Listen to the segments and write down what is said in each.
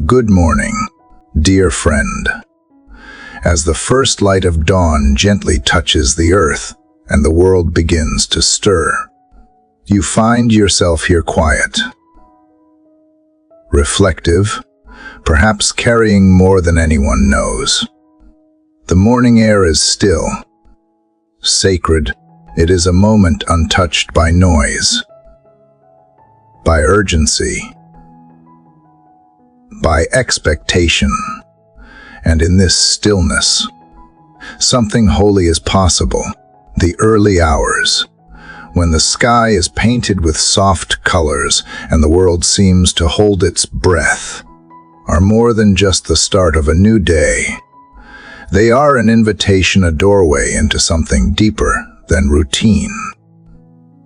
Good morning, dear friend. As the first light of dawn gently touches the earth and the world begins to stir, you find yourself here quiet, reflective, perhaps carrying more than anyone knows. The morning air is still, sacred. It is a moment untouched by noise, by urgency, by expectation. And in this stillness, something holy is possible. The early hours, when the sky is painted with soft colors and the world seems to hold its breath, are more than just the start of a new day. They are an invitation, a doorway into something deeper than routine.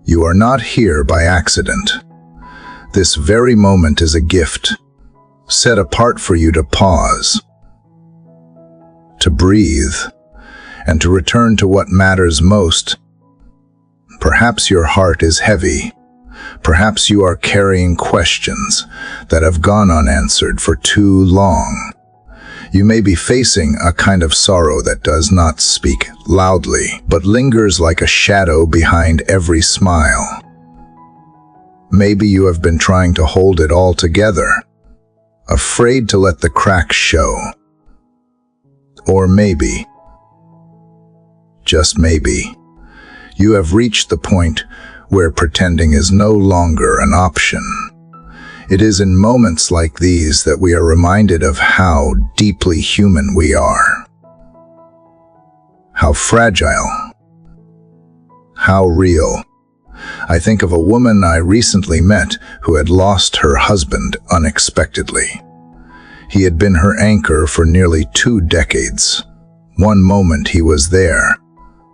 You are not here by accident. This very moment is a gift, set apart for you to pause, to breathe, and to return to what matters most. Perhaps your heart is heavy. Perhaps you are carrying questions that have gone unanswered for too long. You may be facing a kind of sorrow that does not speak loudly, but lingers like a shadow behind every smile. Maybe you have been trying to hold it all together, afraid to let the cracks show. Or maybe, just maybe, you have reached the point where pretending is no longer an option. It is in moments like these that we are reminded of how deeply human we are, how fragile, how real. I think of a woman I recently met who had lost her husband unexpectedly. He had been her anchor for nearly 2 decades. One moment he was there,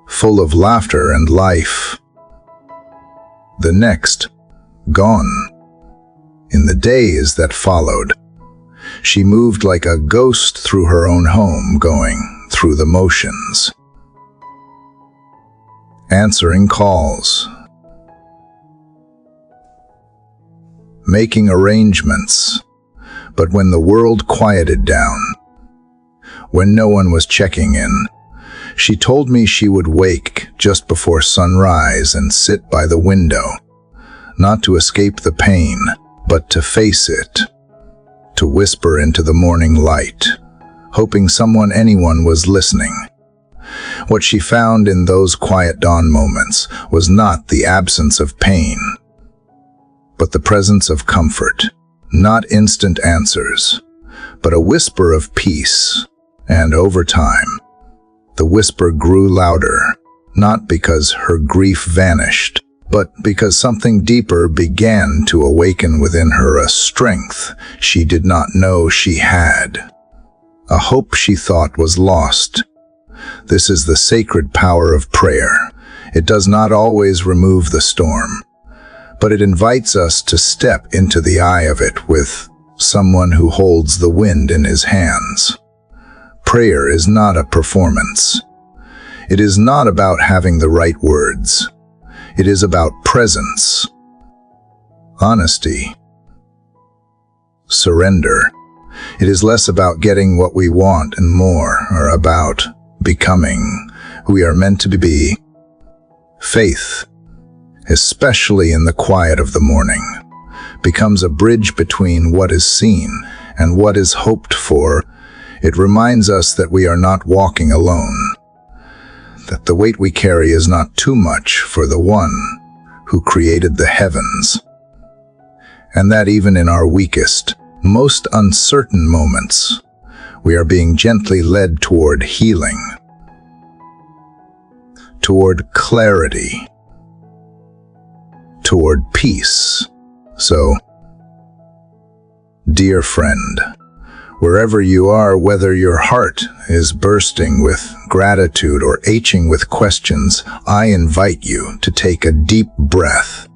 full of laughter and life. The next, gone. In the days that followed, she moved like a ghost through her own home, going through the motions, answering calls, making arrangements. But when the world quieted down, when no one was checking in, she told me she would wake just before sunrise and sit by the window, not to escape the pain, but to face it, to whisper into the morning light, hoping anyone was listening. What she found in those quiet dawn moments was not the absence of pain, but the presence of comfort. Not instant answers, but a whisper of peace. And over time, the whisper grew louder, not because her grief vanished, but because something deeper began to awaken within her, a strength she did not know she had, a hope she thought was lost. This is the sacred power of prayer. It does not always remove the storm, but it invites us to step into the eye of it with someone who holds the wind in his hands. Prayer is not a performance. It is not about having the right words. It is about presence, honesty, surrender. It is less about getting what we want and more are about becoming who we are meant to be. Faith, especially in the quiet of the morning, becomes a bridge between what is seen and what is hoped for. It reminds us that we are not walking alone, that the weight we carry is not too much for the one who created the heavens, and that even in our weakest, most uncertain moments, we are being gently led toward healing, toward clarity, toward peace. So, dear friend, wherever you are, whether your heart is bursting with gratitude or aching with questions, I invite you to take a deep breath.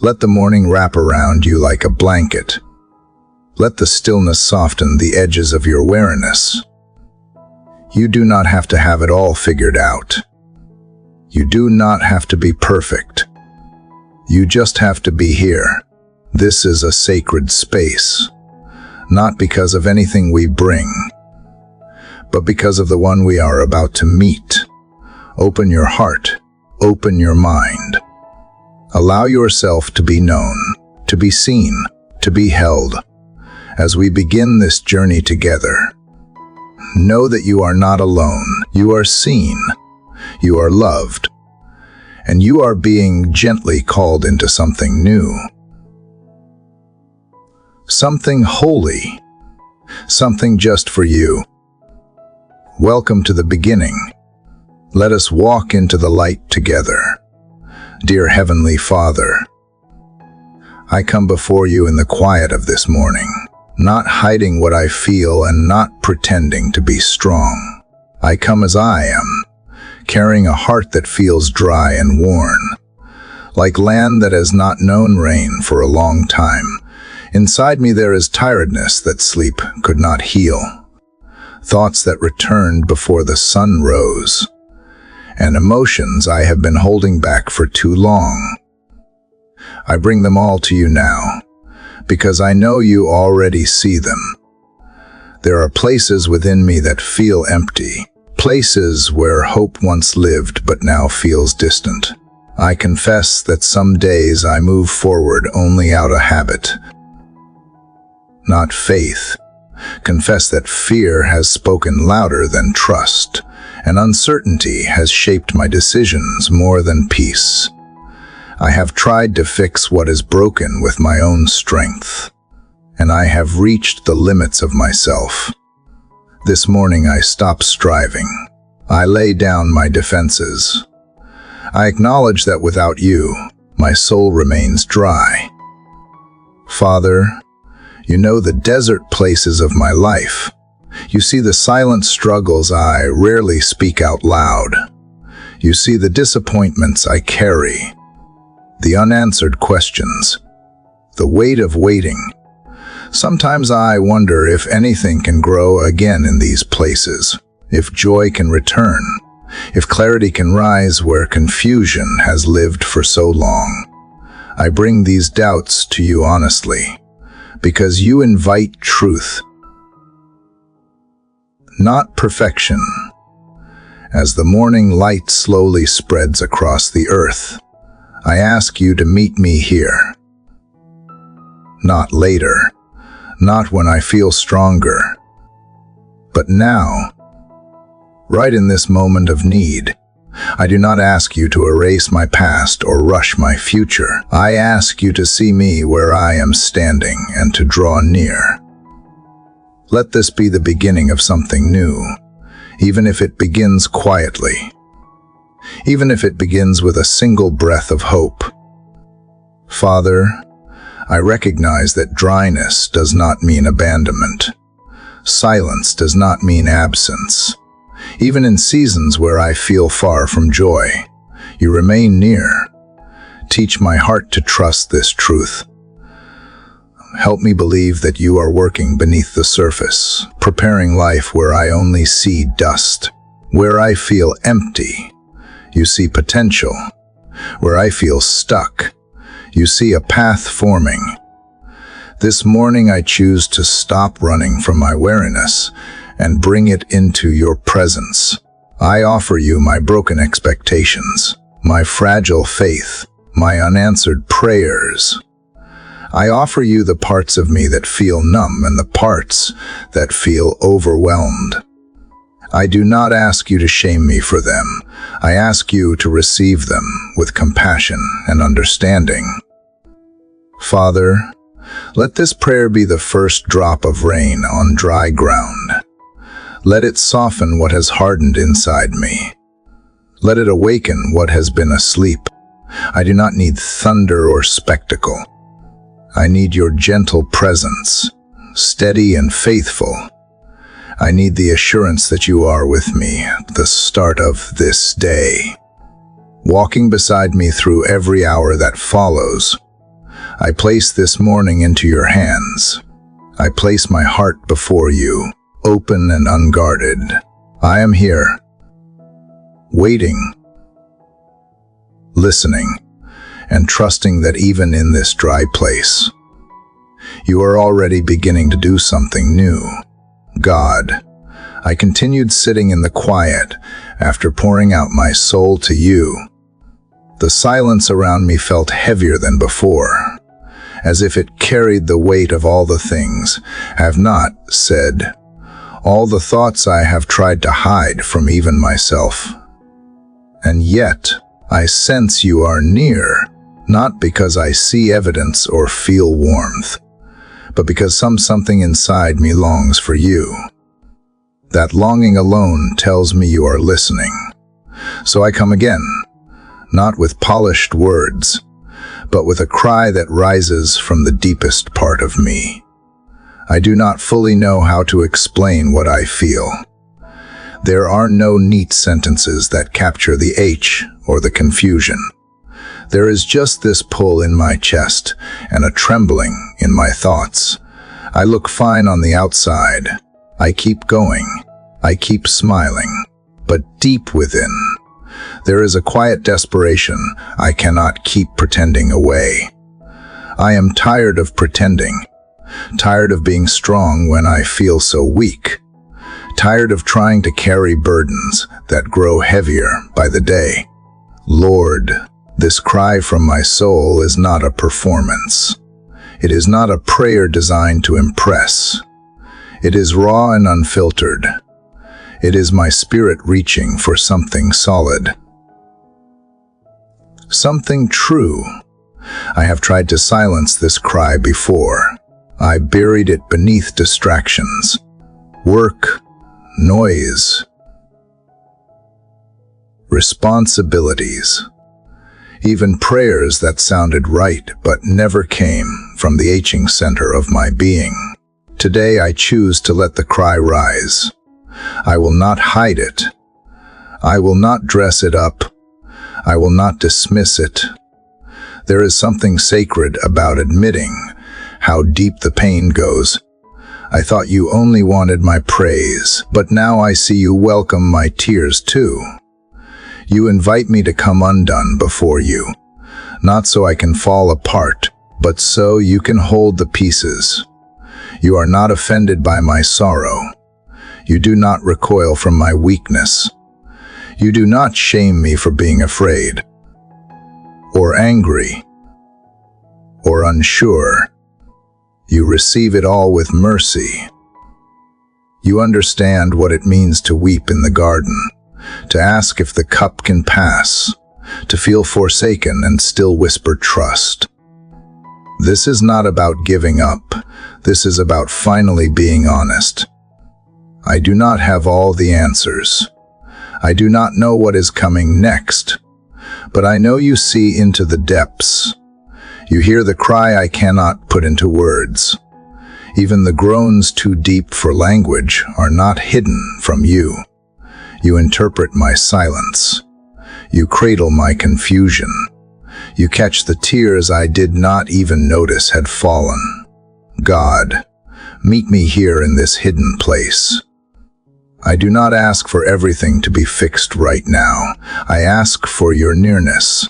Let the morning wrap around you like a blanket. Let the stillness soften the edges of your awareness. You do not have to have it all figured out. You do not have to be perfect. You just have to be here. This is a sacred space, not because of anything we bring, but because of the one we are about to meet. Open your heart, open your mind. Allow yourself to be known, to be seen, to be held. As we begin this journey together, know that you are not alone. You are seen, you are loved, and you are being gently called into something new. Something holy, something just for you. Welcome to the beginning. Let us walk into the light together. Dear Heavenly Father, I come before you in the quiet of this morning, not hiding what I feel and not pretending to be strong. I come as I am, carrying a heart that feels dry and worn, like land that has not known rain for a long time. Inside me there is tiredness that sleep could not heal, thoughts that returned before the sun rose, and emotions I have been holding back for too long. I bring them all to you now, because I know you already see them. There are places within me that feel empty, places where hope once lived but now feels distant. I confess that some days I move forward only out of habit, not faith. Confess that fear has spoken louder than trust, and uncertainty has shaped my decisions more than peace. I have tried to fix what is broken with my own strength, and I have reached the limits of myself. This morning I stop striving. I lay down my defenses. I acknowledge that without you, my soul remains dry. Father, you know the desert places of my life. You see the silent struggles I rarely speak out loud. You see the disappointments I carry, the unanswered questions, the weight of waiting. Sometimes I wonder if anything can grow again in these places, if joy can return, if clarity can rise where confusion has lived for so long. I bring these doubts to you honestly, because you invite truth, not perfection. As the morning light slowly spreads across the earth, I ask you to meet me here. Not later, not when I feel stronger, but now, right in this moment of need. I do not ask you to erase my past or rush my future. I ask you to see me where I am standing and to draw near. Let this be the beginning of something new, even if it begins quietly, even if it begins with a single breath of hope. Father, I recognize that dryness does not mean abandonment. Silence does not mean absence. Even in seasons where I feel far from joy, you remain near. Teach my heart to trust this truth. Help me believe that you are working beneath the surface, preparing life where I only see dust. Where I feel empty, you see potential. Where I feel stuck, you see a path forming. This morning I choose to stop running from my weariness and bring it into your presence. I offer you my broken expectations, my fragile faith, my unanswered prayers. I offer you the parts of me that feel numb and the parts that feel overwhelmed. I do not ask you to shame me for them. I ask you to receive them with compassion and understanding. Father, let this prayer be the first drop of rain on dry ground. Let it soften what has hardened inside me. Let it awaken what has been asleep. I do not need thunder or spectacle. I need your gentle presence, steady and faithful. I need the assurance that you are with me at the start of this day, walking beside me through every hour that follows. I place this morning into your hands. I place my heart before you, open and unguarded. I am here, waiting, listening, and trusting that even in this dry place, You are already beginning to do something new. God, I continued sitting in the quiet after pouring out my soul to you. The silence around me felt heavier than before, as if it carried the weight of all the things I have not said, all the thoughts I have tried to hide from even myself. And yet, I sense you are near, not because I see evidence or feel warmth, but because something inside me longs for you. That longing alone tells me you are listening. So I come again, not with polished words, but with a cry that rises from the deepest part of me. I do not fully know how to explain what I feel. There are no neat sentences that capture the H or the confusion. There is just this pull in my chest and a trembling in my thoughts. I look fine on the outside. I keep going. I keep smiling. But deep within, there is a quiet desperation I cannot keep pretending away. I am tired of pretending. Tired of being strong when I feel so weak. Tired of trying to carry burdens that grow heavier by the day. Lord, this cry from my soul is not a performance. It is not a prayer designed to impress. It is raw and unfiltered. It is my spirit reaching for something solid. Something true. I have tried to silence this cry before. I buried it beneath distractions. Work, noise, responsibilities. Even prayers that sounded right but never came from the aching center of my being. Today I choose to let the cry rise. I will not hide it. I will not dress it up. I will not dismiss it. There is something sacred about admitting how deep the pain goes. I thought you only wanted my praise, but now I see you welcome my tears too. You invite me to come undone before you, not so I can fall apart, but so you can hold the pieces. You are not offended by my sorrow. You do not recoil from my weakness. You do not shame me for being afraid, or angry, or unsure. You receive it all with mercy. You understand what it means to weep in the garden, to ask if the cup can pass, to feel forsaken and still whisper trust. This is not about giving up. This is about finally being honest. I do not have all the answers. I do not know what is coming next, but I know you see into the depths. You hear the cry I cannot put into words. Even the groans too deep for language are not hidden from you. You interpret my silence. You cradle my confusion. You catch the tears I did not even notice had fallen. God, meet me here in this hidden place. I do not ask for everything to be fixed right now. I ask for your nearness.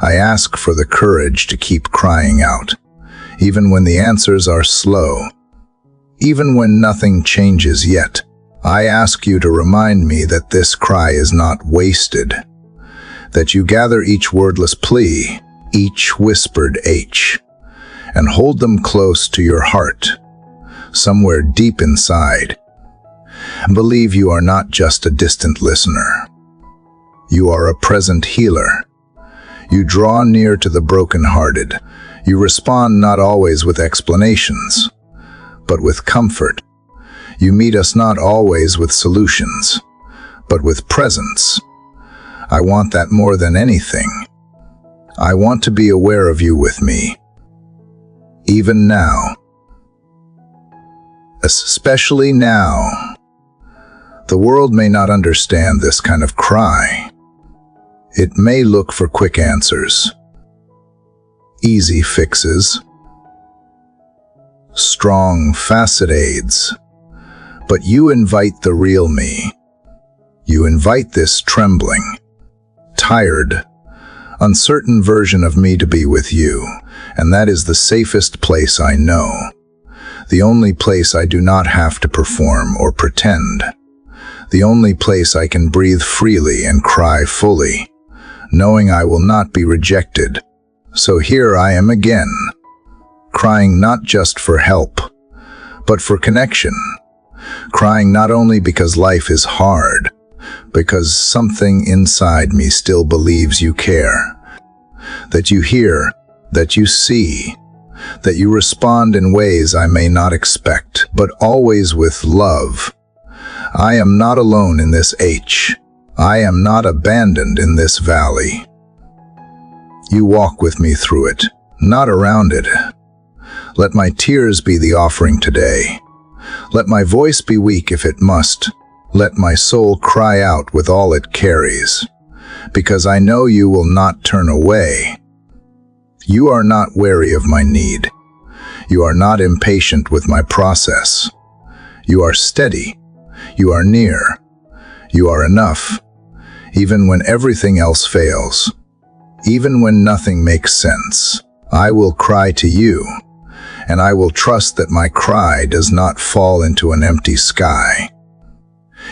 I ask for the courage to keep crying out, even when the answers are slow, even when nothing changes yet. I ask you to remind me that this cry is not wasted, that you gather each wordless plea, each whispered H, and hold them close to your heart, somewhere deep inside. And believe you are not just a distant listener. You are a present healer. You draw near to the brokenhearted. You respond not always with explanations, but with comfort. You meet us not always with solutions, but with presence. I want that more than anything. I want to be aware of you with me, even now. Especially now. The world may not understand this kind of cry. It may look for quick answers, easy fixes, strong facet aids. But you invite the real me. You invite this trembling, tired, uncertain version of me to be with you, And that is the safest place I know. The only place I do not have to perform or pretend. The only place I can breathe freely and cry fully, knowing I will not be rejected. So here I am again, crying not just for help, but for connection. Crying not only because life is hard, because something inside me still believes you care, that you hear, that you see, that you respond in ways I may not expect, but always with love. I am not alone in this H. I am not abandoned in this valley. You walk with me through it, not around it. Let my tears be the offering today. Let my voice be weak if it must. Let my soul cry out with all it carries, because I know you will not turn away. You are not wary of my need. You are not impatient with my process. You are steady. You are near. You are enough, even when everything else fails. Even when nothing makes sense, I will cry to you, and I will trust that my cry does not fall into an empty sky.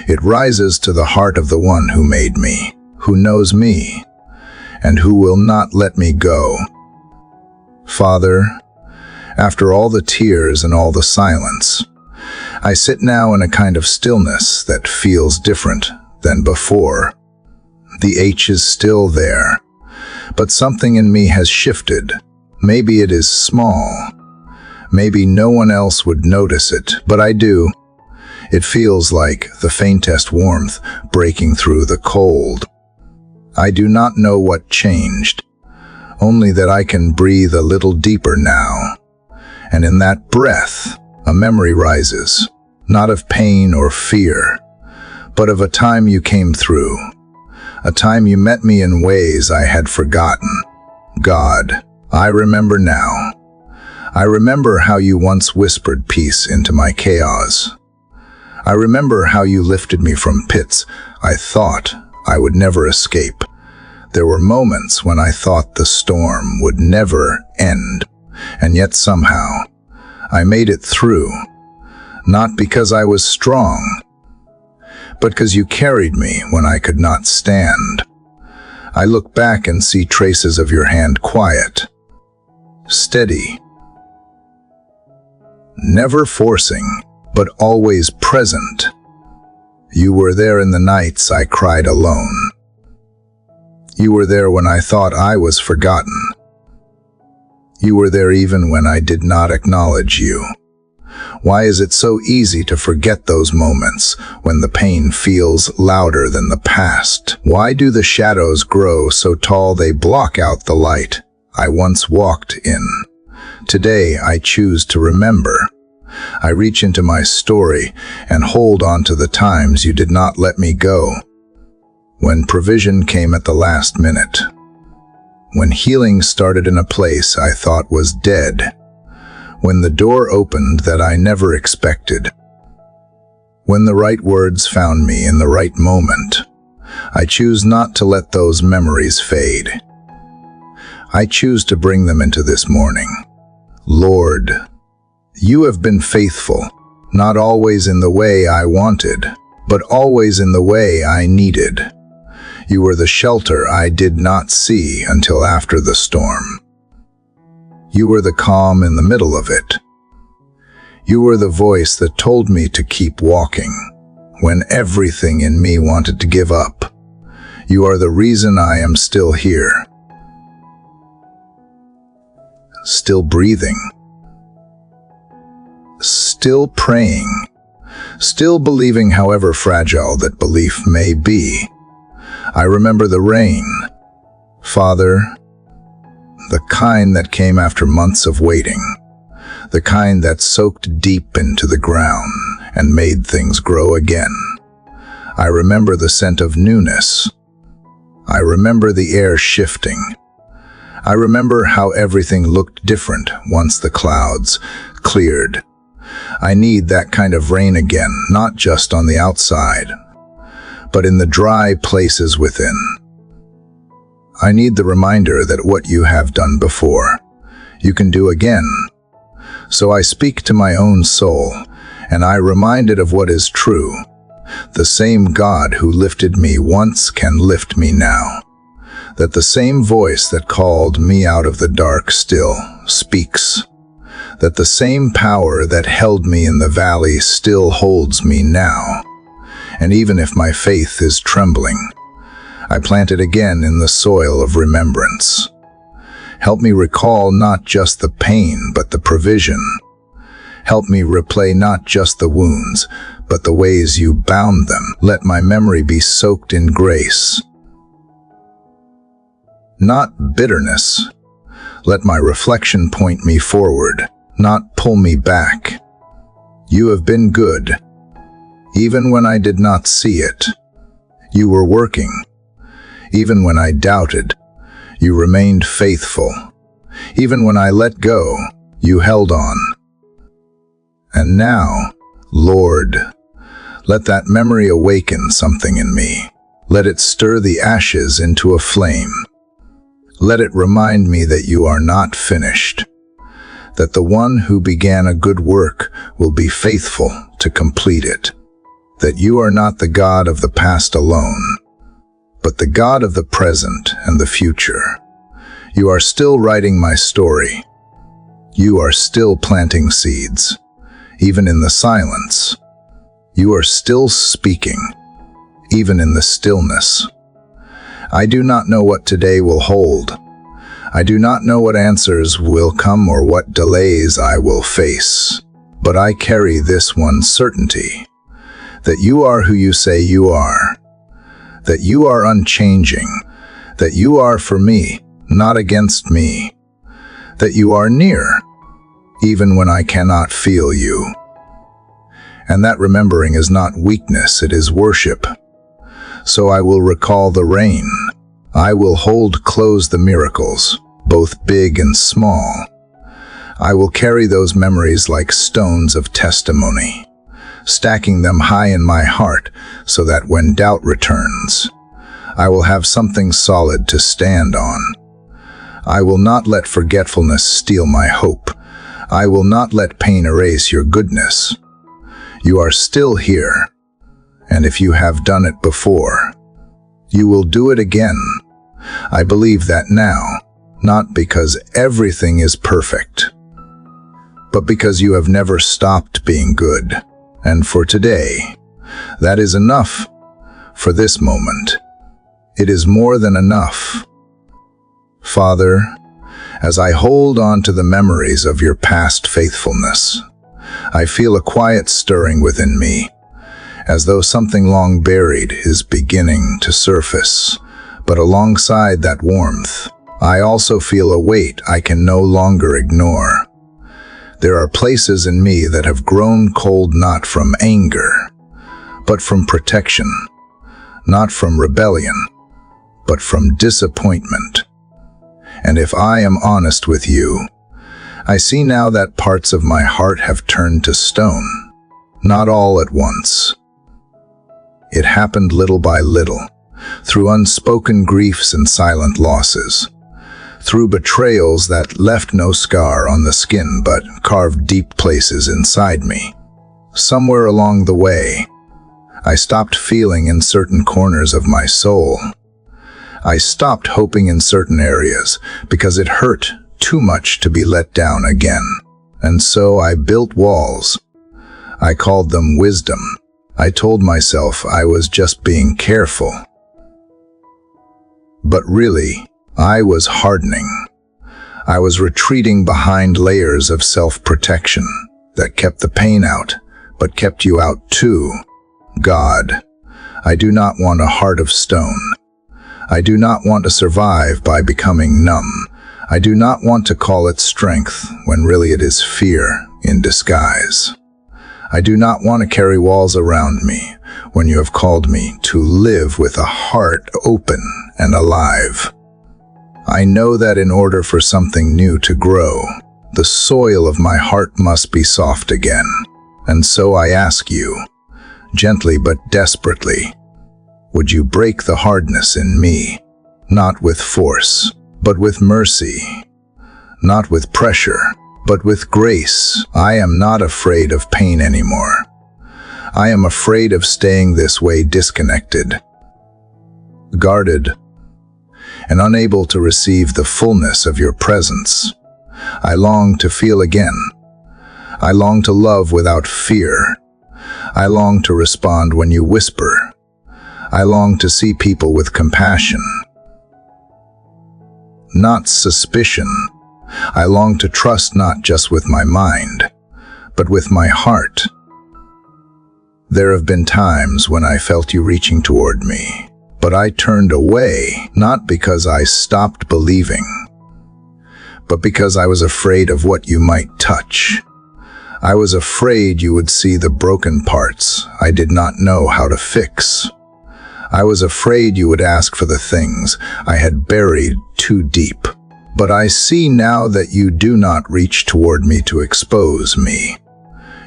It rises to the heart of the one who made me, who knows me, and who will not let me go. Father, after all the tears and all the silence, I sit now in a kind of stillness that feels different than before. The H is still there, but something in me has shifted. Maybe it is small. Maybe no one else would notice it, but I do. It feels like the faintest warmth breaking through the cold. I do not know what changed, only that I can breathe a little deeper now. And in that breath, a memory rises, not of pain or fear, but of a time you came through, a time you met me in ways I had forgotten. God, I remember now. I remember how you once whispered peace into my chaos. I remember how you lifted me from pits I thought I would never escape. There were moments when I thought the storm would never end, and yet somehow I made it through, not because I was strong, but because you carried me when I could not stand. I look back and see traces of your hand, quiet, steady, never forcing, but always present. You were there in the nights I cried alone. You were there when I thought I was forgotten. You were there even when I did not acknowledge you. Why is it so easy to forget those moments when the pain feels louder than the past? Why do the shadows grow so tall they block out the light I once walked in? Today I choose to remember. I reach into my story and hold on to the times you did not let me go. When provision came at the last minute. When healing started in a place I thought was dead. When the door opened that I never expected. When the right words found me in the right moment. I choose not to let those memories fade. I choose to bring them into this morning. Lord, you have been faithful, not always in the way I wanted, but always in the way I needed. You were the shelter I did not see until after the storm. You were the calm in the middle of it. You were the voice that told me to keep walking when everything in me wanted to give up. You are the reason I am still here, still breathing, still praying, still believing, however fragile that belief may be. I remember the rain, Father, the kind that came after months of waiting, the kind that soaked deep into the ground and made things grow again. I remember the scent of newness. I remember the air shifting. I remember how everything looked different once the clouds cleared. I need that kind of rain again, not just on the outside, but in the dry places within. I need the reminder that what you have done before, you can do again. So I speak to my own soul, and I remind it of what is true. The same God who lifted me once can lift me now. That the same voice that called me out of the dark still speaks. That the same power that held me in the valley still holds me now. And even if my faith is trembling, I plant it again in the soil of remembrance. Help me recall not just the pain, but the provision. Help me replay not just the wounds, but the ways you bound them. Let my memory be soaked in grace, not bitterness. Let my reflection point me forward, not pull me back. You have been good. Even when I did not see it, you were working. Even when I doubted, you remained faithful. Even when I let go, you held on. And now, Lord, let that memory awaken something in me. Let it stir the ashes into a flame. Let it remind me that you are not finished, that the one who began a good work will be faithful to complete it, that you are not the God of the past alone, but the God of the present and the future. You are still writing my story. You are still planting seeds, even in the silence. You are still speaking, even in the stillness. I do not know what today will hold. I do not know what answers will come or what delays I will face. But I carry this one certainty, that you are who you say you are, that you are unchanging, that you are for me, not against me, that you are near, even when I cannot feel you. And that remembering is not weakness, it is worship. So I will recall the rain. I will hold close the miracles, both big and small. I will carry those memories like stones of testimony, stacking them high in my heart so that when doubt returns, I will have something solid to stand on. I will not let forgetfulness steal my hope. I will not let pain erase your goodness. You are still here, and if you have done it before, you will do it again. I believe that now, not because everything is perfect, but because you have never stopped being good. And for today, that is enough. For this moment, it is more than enough. Father, as I hold on to the memories of your past faithfulness, I feel a quiet stirring within me, as though something long buried is beginning to surface. But alongside that warmth, I also feel a weight I can no longer ignore. There are places in me that have grown cold not from anger, but from protection, not from rebellion, but from disappointment. And if I am honest with you, I see now that parts of my heart have turned to stone, not all at once. It happened little by little, through unspoken griefs and silent losses, through betrayals that left no scar on the skin but carved deep places inside me. Somewhere along the way, I stopped feeling in certain corners of my soul. I stopped hoping in certain areas because it hurt too much to be let down again. And so I built walls. I called them wisdom. I told myself I was just being careful. But really, I was hardening. I was retreating behind layers of self-protection that kept the pain out, but kept you out too. God, I do not want a heart of stone. I do not want to survive by becoming numb. I do not want to call it strength when really it is fear in disguise. I do not want to carry walls around me when you have called me to live with a heart open and alive. I know that in order for something new to grow, the soil of my heart must be soft again. And so I ask you, gently but desperately, would you break the hardness in me, not with force, but with mercy, not with pressure, but with grace. I am not afraid of pain anymore. I am afraid of staying this way, disconnected, guarded, and unable to receive the fullness of your presence. I long to feel again. I long to love without fear. I long to respond when you whisper. I long to see people with compassion, not suspicion. I long to trust not just with my mind, but with my heart. There have been times when I felt you reaching toward me, but I turned away, not because I stopped believing, but because I was afraid of what you might touch. I was afraid you would see the broken parts I did not know how to fix. I was afraid you would ask for the things I had buried too deep. But I see now that you do not reach toward me to expose me.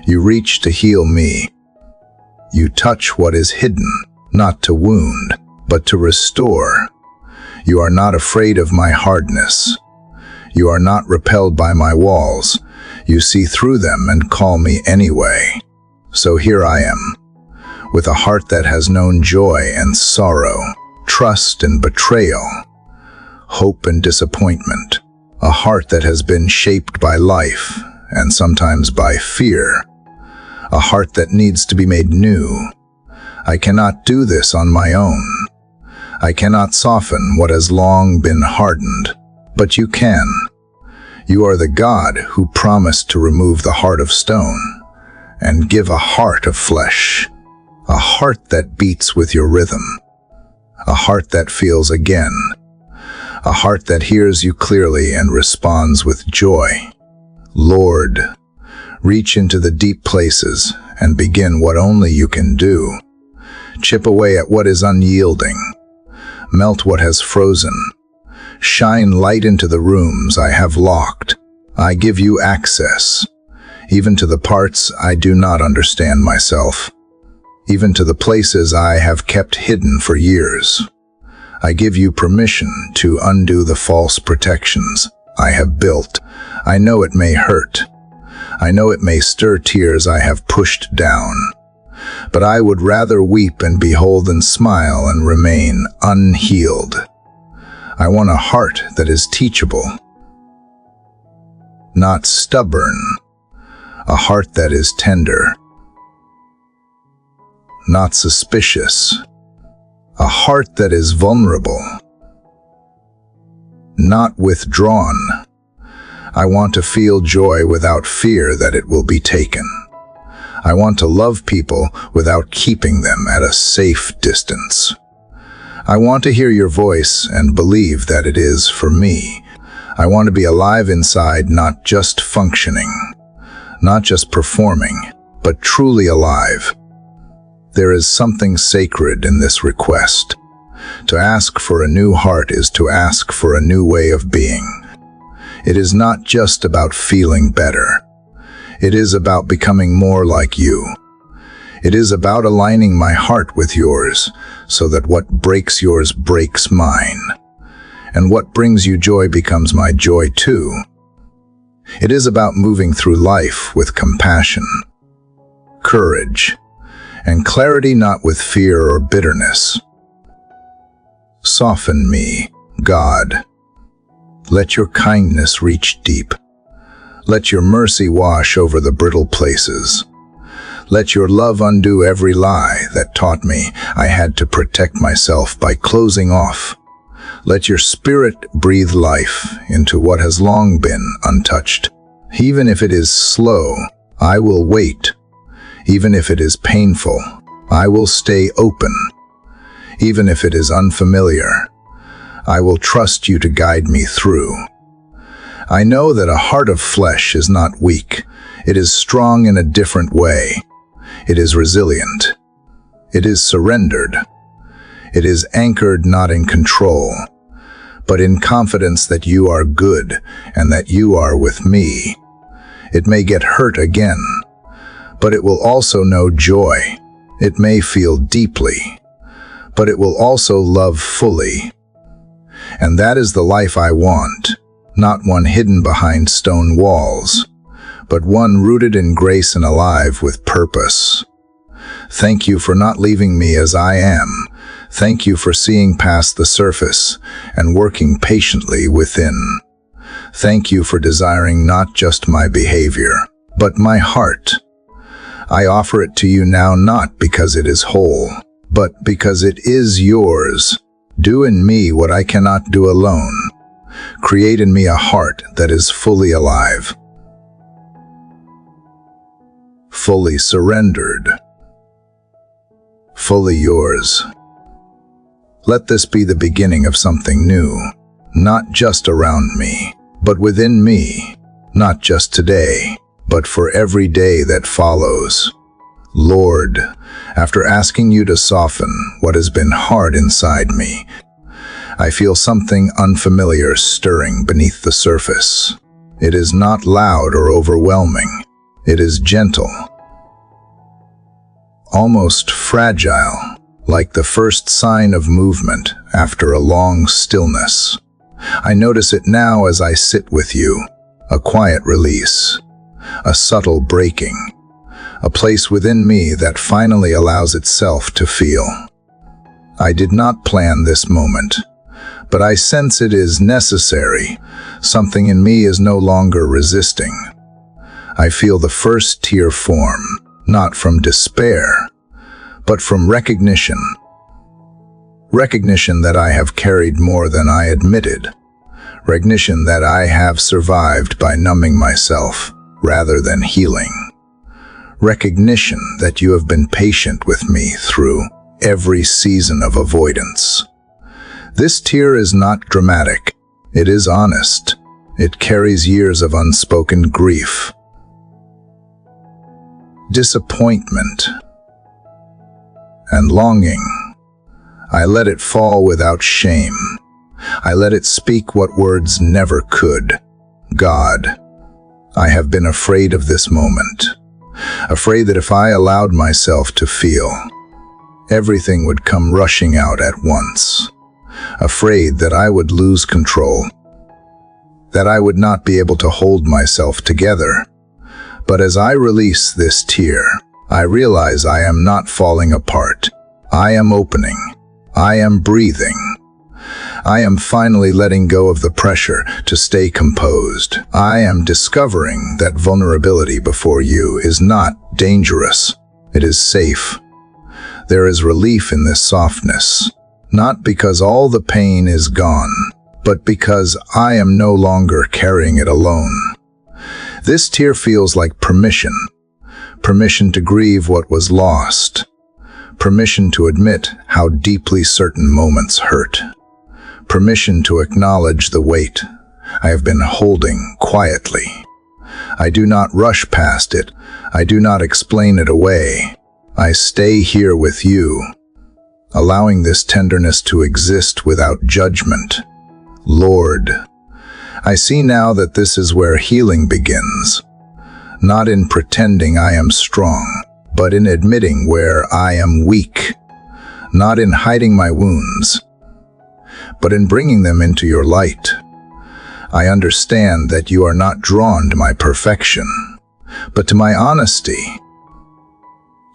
You reach to heal me. You touch what is hidden, not to wound, but to restore. You are not afraid of my hardness. You are not repelled by my walls. You see through them and call me anyway. So here I am, with a heart that has known joy and sorrow, trust and betrayal, hope and disappointment, a heart that has been shaped by life and sometimes by fear, a heart that needs to be made new. I cannot do this on my own. I cannot soften what has long been hardened, but you can. You are the God who promised to remove the heart of stone and give a heart of flesh, a heart that beats with your rhythm, a heart that feels again, a heart that hears you clearly and responds with joy. Lord, reach into the deep places and begin what only you can do. Chip away at what is unyielding. Melt what has frozen. Shine light into the rooms I have locked. I give you access, even to the parts I do not understand myself, even to the places I have kept hidden for years. I give you permission to undo the false protections I have built. I know it may hurt. I know it may stir tears I have pushed down. But I would rather weep and behold than smile and remain unhealed. I want a heart that is teachable, not stubborn. A heart that is tender, not suspicious. A heart that is vulnerable, not withdrawn. I want to feel joy without fear that it will be taken. I want to love people without keeping them at a safe distance. I want to hear your voice and believe that it is for me. I want to be alive inside, not just functioning, not just performing, but truly alive. There is something sacred in this request. To ask for a new heart is to ask for a new way of being. It is not just about feeling better. It is about becoming more like you. It is about aligning my heart with yours, so that what breaks yours breaks mine, and what brings you joy becomes my joy too. It is about moving through life with compassion, courage, and clarity, not with fear or bitterness. Soften me, God. Let your kindness reach deep. Let your mercy wash over the brittle places. Let your love undo every lie that taught me I had to protect myself by closing off. Let your spirit breathe life into what has long been untouched. Even if it is slow, I will wait. Even if it is painful, I will stay open. Even if it is unfamiliar, I will trust you to guide me through. I know that a heart of flesh is not weak. It is strong in a different way. It is resilient. It is surrendered. It is anchored not in control, but in confidence that you are good and that you are with me. It may get hurt again, but it will also know joy. It may feel deeply, but it will also love fully. And that is the life I want. not one hidden behind stone walls, but one rooted in grace and alive with purpose. Thank you for not leaving me as I am. Thank you for seeing past the surface and working patiently within. Thank you for desiring not just my behavior, but my heart. I offer it to you now not because it is whole, but because it is yours. Do in me what I cannot do alone. Create in me a heart that is fully alive, fully surrendered, fully yours. Let this be the beginning of something new, not just around me, but within me, not just today, but for every day that follows. Lord, after asking you to soften what has been hard inside me, I feel something unfamiliar stirring beneath the surface. It is not loud or overwhelming. It is gentle, almost fragile, like the first sign of movement after a long stillness. I notice it now as I sit with you, a quiet release, a subtle breaking, a place within me that finally allows itself to feel. I did not plan this moment, but I sense it is necessary. Something in me is no longer resisting. I feel the first tear form, not from despair, but from recognition. Recognition that I have carried more than I admitted. Recognition that I have survived by numbing myself rather than healing. Recognition that you have been patient with me through every season of avoidance. This tear is not dramatic. It is honest. It carries years of unspoken grief, disappointment, and longing. I let it fall without shame. I let it speak what words never could. God, I have been afraid of this moment. Afraid that if I allowed myself to feel, everything would come rushing out at once. Afraid that I would lose control, that I would not be able to hold myself together. But as I release this tear, I realize I am not falling apart. I am opening. I am breathing. I am finally letting go of the pressure to stay composed. I am discovering that vulnerability before you is not dangerous. It is safe. There is relief in this softness, not because all the pain is gone, but because I am no longer carrying it alone. This tear feels like permission. Permission to grieve what was lost. Permission to admit how deeply certain moments hurt. Permission to acknowledge the weight I have been holding quietly. I do not rush past it. I do not explain it away. I stay here with you, allowing this tenderness to exist without judgment. Lord, I see now that this is where healing begins. Not in pretending I am strong, but in admitting where I am weak. Not in hiding my wounds, but in bringing them into your light. I understand that you are not drawn to my perfection, but to my honesty.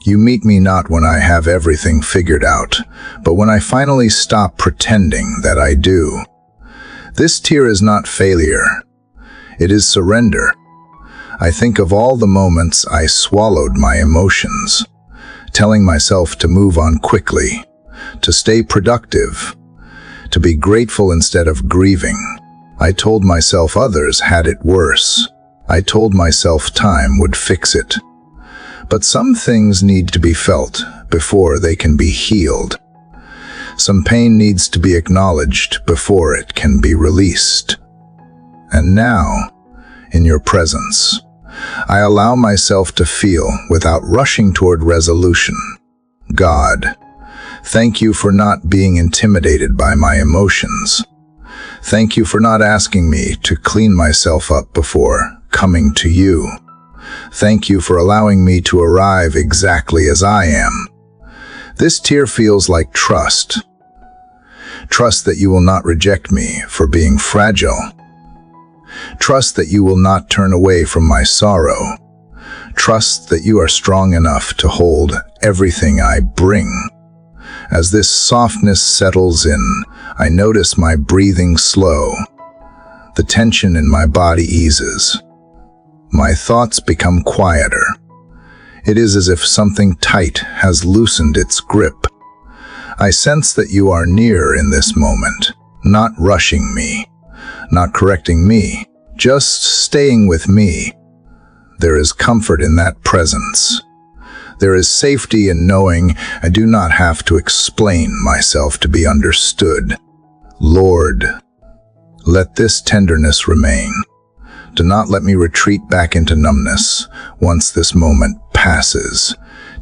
You meet me not when I have everything figured out, but when I finally stop pretending that I do. This tear is not failure. It is surrender. I think of all the moments I swallowed my emotions, telling myself to move on quickly, to stay productive, to be grateful instead of grieving. I told myself others had it worse. I told myself time would fix it. But some things need to be felt before they can be healed. Some pain needs to be acknowledged before it can be released. And now, in your presence, I allow myself to feel without rushing toward resolution. God, thank you for not being intimidated by my emotions. Thank you for not asking me to clean myself up before coming to you. Thank you for allowing me to arrive exactly as I am. This tear feels like trust. Trust that you will not reject me for being fragile. Trust that you will not turn away from my sorrow. Trust that you are strong enough to hold everything I bring. As this softness settles in, I notice my breathing slow. The tension in my body eases. My thoughts become quieter. It is as if something tight has loosened its grip. I sense that you are near in this moment, not rushing me, not correcting me, just staying with me. There is comfort in that presence. There is safety in knowing I do not have to explain myself to be understood. Lord, let this tenderness remain. Do not let me retreat back into numbness once this moment passes.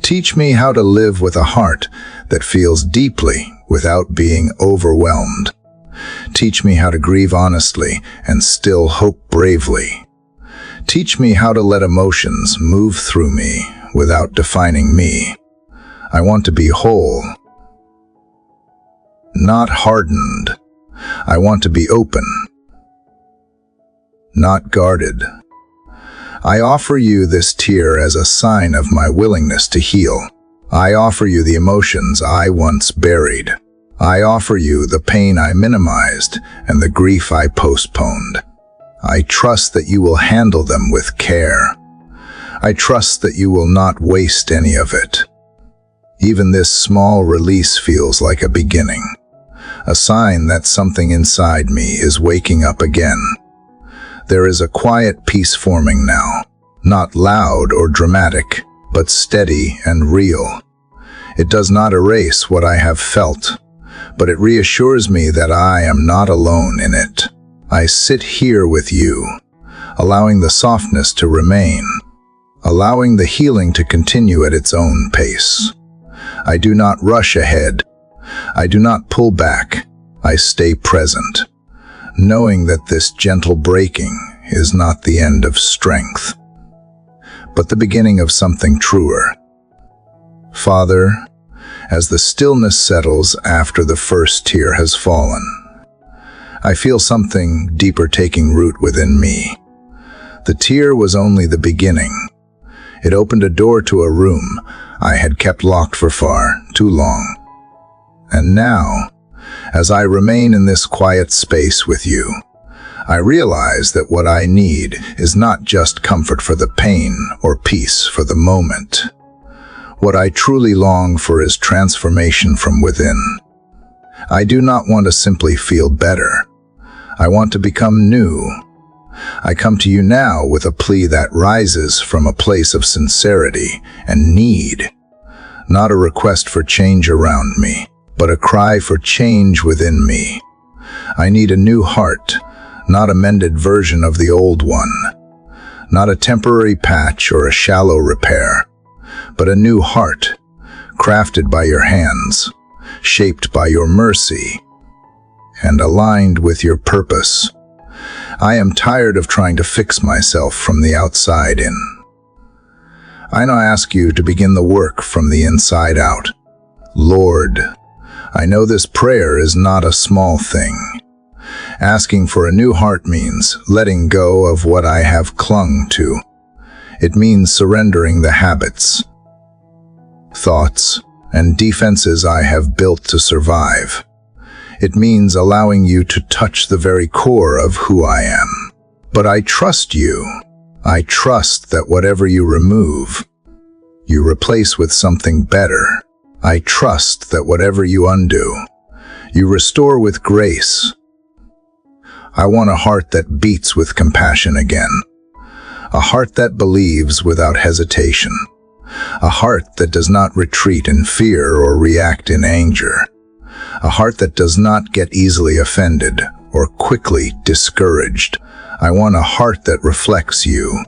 Teach me how to live with a heart that feels deeply without being overwhelmed. Teach me how to grieve honestly and still hope bravely. Teach me how to let emotions move through me without defining me. I want to be whole, not hardened. I want to be open, not guarded. I offer you this tear as a sign of my willingness to heal. I offer you the emotions I once buried. I offer you the pain I minimized and the grief I postponed. I trust that you will handle them with care. I trust that you will not waste any of it. Even this small release feels like a beginning, a sign that something inside me is waking up again. There is a quiet peace forming now, not loud or dramatic, but steady and real. It does not erase what I have felt, but it reassures me that I am not alone in it. I sit here with you, allowing the softness to remain, allowing the healing to continue at its own pace. I do not rush ahead. I do not pull back. I stay present, knowing that this gentle breaking is not the end of strength, but the beginning of something truer. Father, as the stillness settles after the first tear has fallen, I feel something deeper taking root within me. The tear was only the beginning. It opened a door to a room I had kept locked for far too long. And now, as I remain in this quiet space with you, I realize that what I need is not just comfort for the pain or peace for the moment. What I truly long for is transformation from within. I do not want to simply feel better. I want to become new. I come to you now with a plea that rises from a place of sincerity and need, not a request for change around me, but a cry for change within me. I need a new heart, not a mended version of the old one, not a temporary patch or a shallow repair, but a new heart, crafted by your hands, shaped by your mercy, and aligned with your purpose. I am tired of trying to fix myself from the outside in. I now ask you to begin the work from the inside out. Lord, I know this prayer is not a small thing. Asking for a new heart means letting go of what I have clung to. It means surrendering the habits, thoughts, and defenses I have built to survive. It means allowing you to touch the very core of who I am. But I trust you. I trust that whatever you remove, you replace with something better. I trust that whatever you undo, you restore with grace. I want a heart that beats with compassion again. A heart that believes without hesitation. A heart that does not retreat in fear or react in anger. A heart that does not get easily offended or quickly discouraged. I want a heart that reflects you.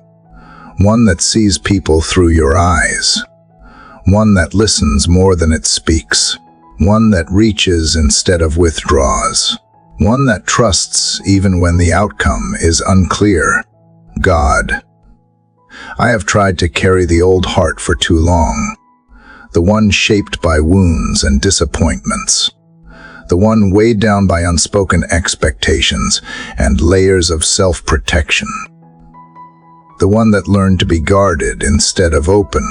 One that sees people through your eyes. One that listens more than it speaks. One that reaches instead of withdraws. One that trusts even when the outcome is unclear. God, I have tried to carry the old heart for too long. The one shaped by wounds and disappointments. the one weighed down by unspoken expectations and layers of self-protection. The one that learned to be guarded instead of open,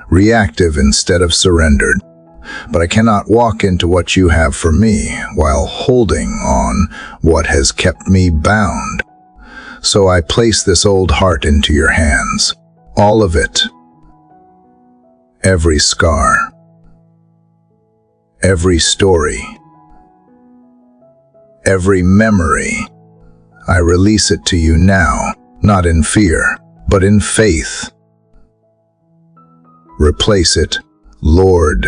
reactive instead of surrendered. But I cannot walk into what you have for me while holding on what has kept me bound. So I place this old heart into your hands. All of it. Every scar. Every story. Every memory. I release it to you now, not in fear, but in faith. Replace it, Lord,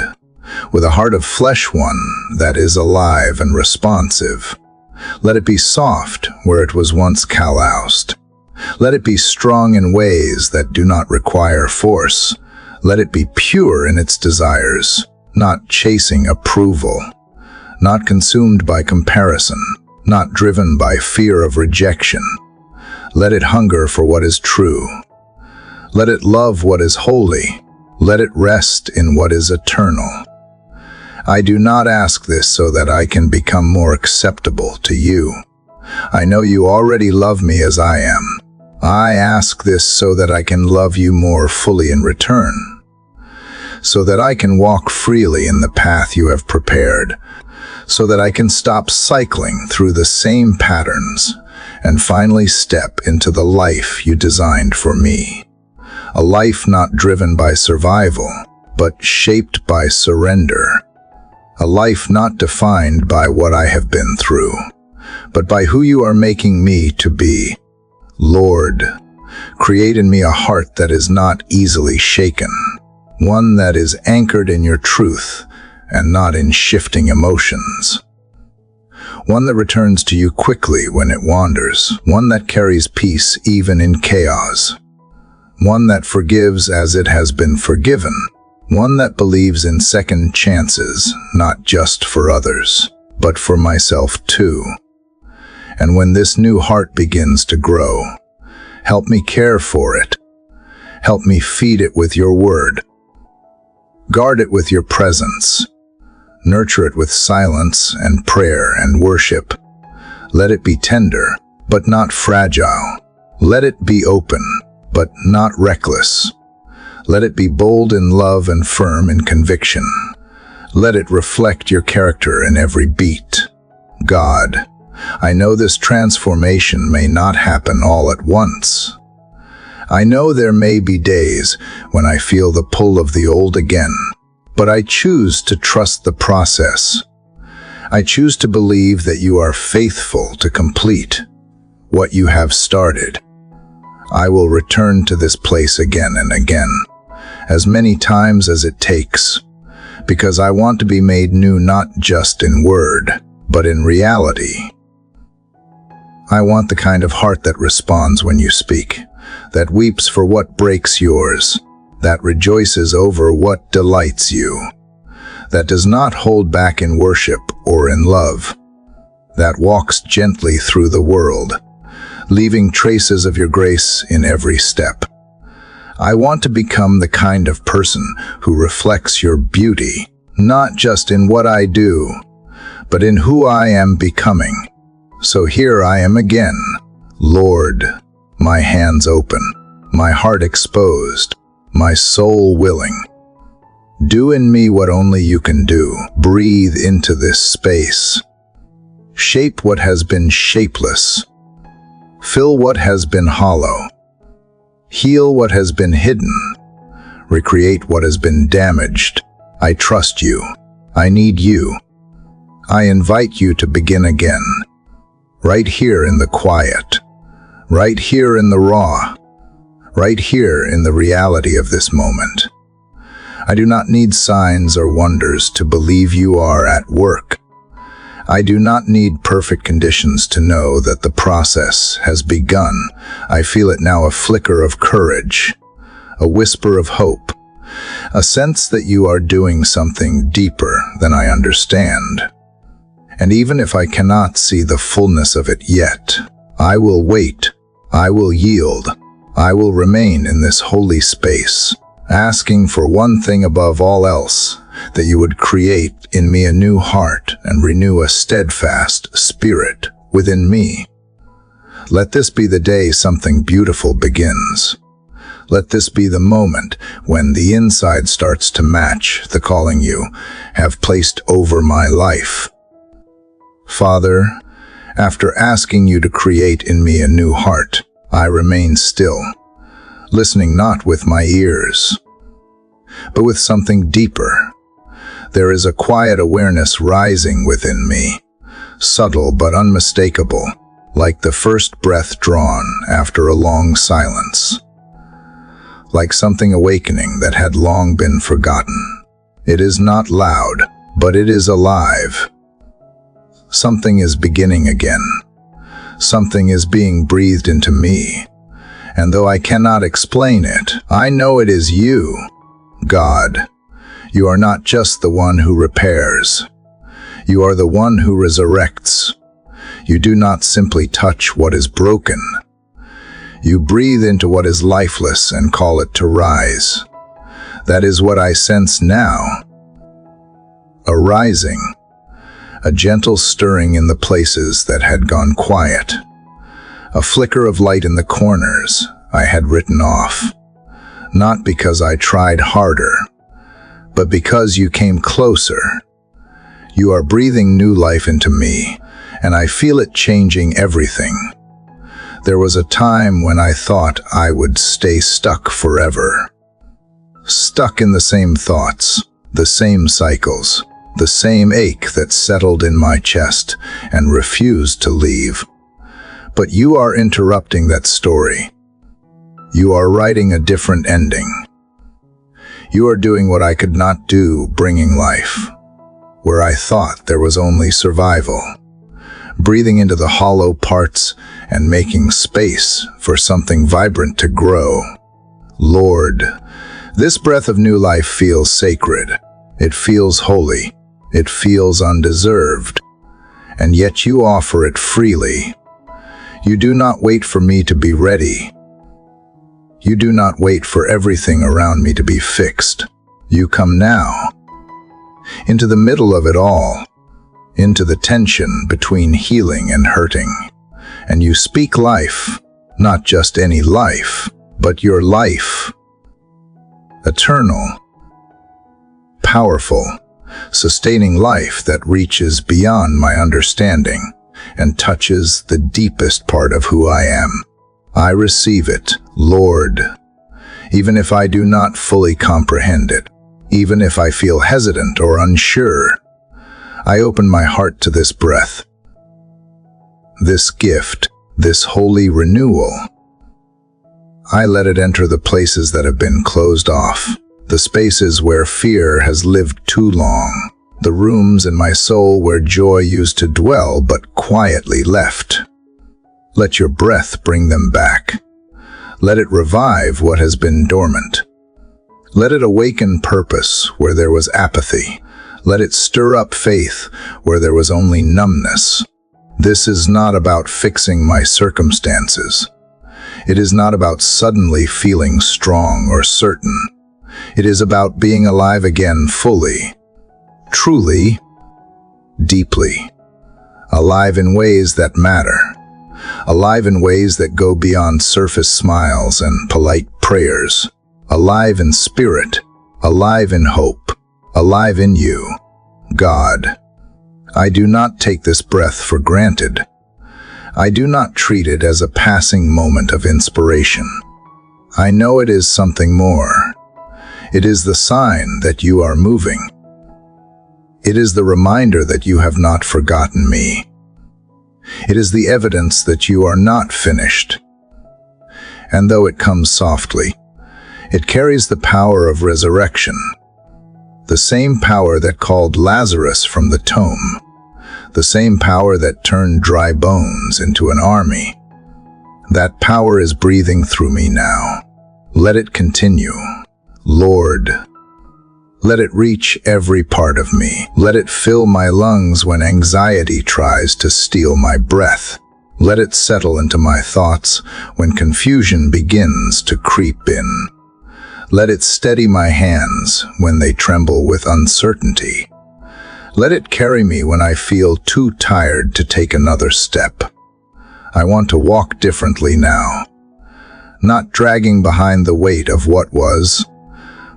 with a heart of flesh, one that is alive and responsive. Let it be soft where it was once calloused. Let it be strong in ways that do not require force. Let it be pure in its desires, not chasing approval, not consumed by comparison, not driven by fear of rejection. Let it hunger for what is true. Let it love what is holy. Let it rest in what is eternal. I do not ask this so that I can become more acceptable to you. I know you already love me as I am. I ask this so that I can love you more fully in return, so that I can walk freely in the path you have prepared, so that I can stop cycling through the same patterns and finally step into the life you designed for me. A life not driven by survival, but shaped by surrender. A life not defined by what I have been through, but by who you are making me to be. Lord, create in me a heart that is not easily shaken, one that is anchored in your truth and not in shifting emotions. One that returns to you quickly when it wanders, one that carries peace even in chaos, one that forgives as it has been forgiven, one that believes in second chances, not just for others, but for myself too. And when this new heart begins to grow, help me care for it. Help me feed it with your word. Guard it with your presence. Nurture it with silence and prayer and worship. Let it be tender, but not fragile. Let it be open, but not reckless. Let it be bold in love and firm in conviction. Let it reflect your character in every beat. God, I know this transformation may not happen all at once. I know there may be days when I feel the pull of the old again, but I choose to trust the process. I choose to believe that you are faithful to complete what you have started. I will return to this place again and again, as many times as it takes, because I want to be made new not just in word, but in reality. I want the kind of heart that responds when you speak, that weeps for what breaks yours, that rejoices over what delights you, that does not hold back in worship or in love, that walks gently through the world, leaving traces of your grace in every step. I want to become the kind of person who reflects your beauty, not just in what I do, but in who I am becoming. So here I am again, Lord, my hands open, my heart exposed, my soul willing. Do in me what only you can do. Breathe into this space. Shape what has been shapeless. Fill what has been hollow. Heal what has been hidden. Recreate what has been damaged. I trust you. I need you. I invite you to begin again. Right here in the quiet. Right here in the raw. Right here in the reality of this moment. I do not need signs or wonders to believe you are at work. I do not need perfect conditions to know that the process has begun. I feel it now, a flicker of courage, a whisper of hope, a sense that you are doing something deeper than I understand. And even if I cannot see the fullness of it yet, I will wait, I will yield, I will remain in this holy space, asking for one thing above all else, that you would create in me a new heart and renew a steadfast spirit within me. Let this be the day something beautiful begins. Let this be the moment when the inside starts to match the calling you have placed over my life. Father, after asking you to create in me a new heart, I remain still, listening not with my ears, but with something deeper. There is a quiet awareness rising within me, subtle but unmistakable, like the first breath drawn after a long silence. Like something awakening that had long been forgotten. It is not loud, but it is alive. Something is beginning again. Something is being breathed into me. And though I cannot explain it, I know it is you, God. You are not just the one who repairs. You are the one who resurrects. You do not simply touch what is broken. You breathe into what is lifeless and call it to rise. That is what I sense now. A rising, a gentle stirring in the places that had gone quiet, a flicker of light in the corners I had written off, not because I tried harder, but because you came closer. You are breathing new life into me, and I feel it changing everything. There was a time when I thought I would stay stuck forever. Stuck in the same thoughts, the same cycles, the same ache that settled in my chest and refused to leave. But you are interrupting that story. You are writing a different ending. You are doing what I could not do, bringing life, where I thought there was only survival. Breathing into the hollow parts and making space for something vibrant to grow. Lord, this breath of new life feels sacred. It feels holy. It feels undeserved. And yet you offer it freely. You do not wait for me to be ready. You do not wait for everything around me to be fixed. You come now, into the middle of it all, into the tension between healing and hurting. And you speak life, not just any life, but your life. Eternal, powerful, sustaining life that reaches beyond my understanding and touches the deepest part of who I am. I receive it, Lord, even if I do not fully comprehend it, even if I feel hesitant or unsure. I open my heart to this breath, this gift, this holy renewal. I let it enter the places that have been closed off, the spaces where fear has lived too long, the rooms in my soul where joy used to dwell but quietly left. Let your breath bring them back. Let it revive what has been dormant. Let it awaken purpose where there was apathy. Let it stir up faith where there was only numbness. This is not about fixing my circumstances. It is not about suddenly feeling strong or certain. It is about being alive again fully, truly, deeply. Alive in ways that matter. Alive in ways that go beyond surface smiles and polite prayers. Alive in spirit. Alive in hope. Alive in you, God. I do not take this breath for granted. I do not treat it as a passing moment of inspiration. I know it is something more. It is the sign that you are moving. It is the reminder that you have not forgotten me. It is the evidence that you are not finished. And though it comes softly, it carries the power of resurrection. The same power that called Lazarus from the tomb. The same power that turned dry bones into an army. That power is breathing through me now. Let it continue. Lord, let it reach every part of me. Let it fill my lungs when anxiety tries to steal my breath. Let it settle into my thoughts when confusion begins to creep in. Let it steady my hands when they tremble with uncertainty. Let it carry me when I feel too tired to take another step. I want to walk differently now, not dragging behind the weight of what was,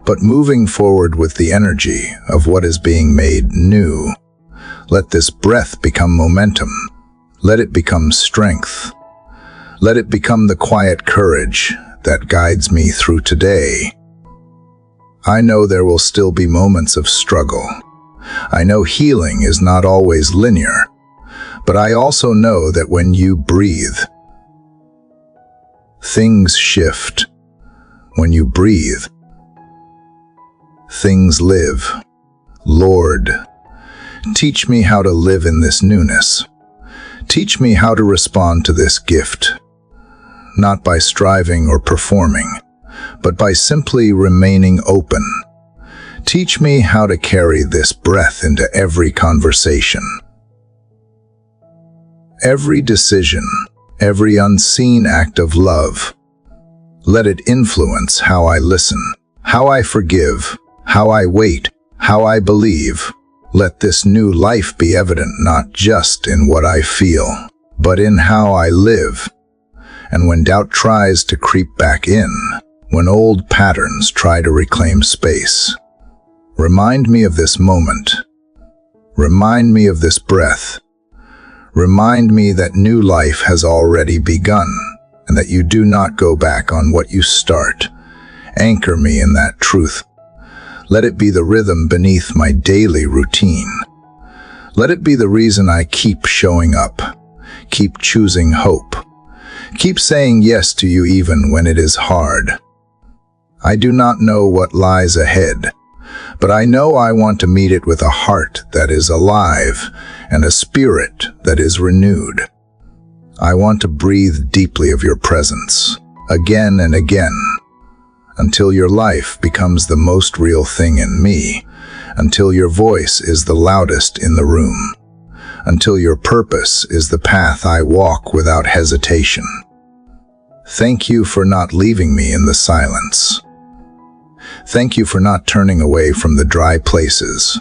but moving forward with the energy of what is being made new. Let this breath become momentum. Let it become strength. Let it become the quiet courage that guides me through today. I know there will still be moments of struggle. I know healing is not always linear, but I also know that when you breathe, things shift. When you breathe, things live. Lord, teach me how to live in this newness. Teach me how to respond to this gift, not by striving or performing, but by simply remaining open. Teach me how to carry this breath into every conversation, every decision, every unseen act of love. Let it influence how I listen, how I forgive, how I wait, how I believe. Let this new life be evident not just in what I feel, but in how I live. And when doubt tries to creep back in, when old patterns try to reclaim space, remind me of this moment. Remind me of this breath. Remind me that new life has already begun, and that you do not go back on what you start. Anchor me in that truth. Let it be the rhythm beneath my daily routine. Let it be the reason I keep showing up, keep choosing hope, keep saying yes to you even when it is hard. I do not know what lies ahead, but I know I want to meet it with a heart that is alive and a spirit that is renewed. I want to breathe deeply of your presence, again and again, until your life becomes the most real thing in me, until your voice is the loudest in the room, until your purpose is the path I walk without hesitation. Thank you for not leaving me in the silence. Thank you for not turning away from the dry places.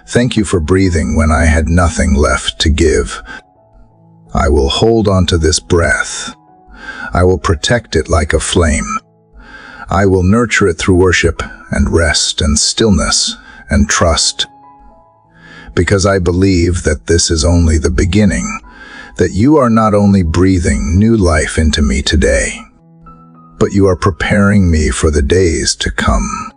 Thank you for breathing when I had nothing left to give. I will hold on to this breath. I will protect it like a flame. I will nurture it through worship and rest and stillness and trust. Because I believe that this is only the beginning, that you are not only breathing new life into me today, but you are preparing me for the days to come.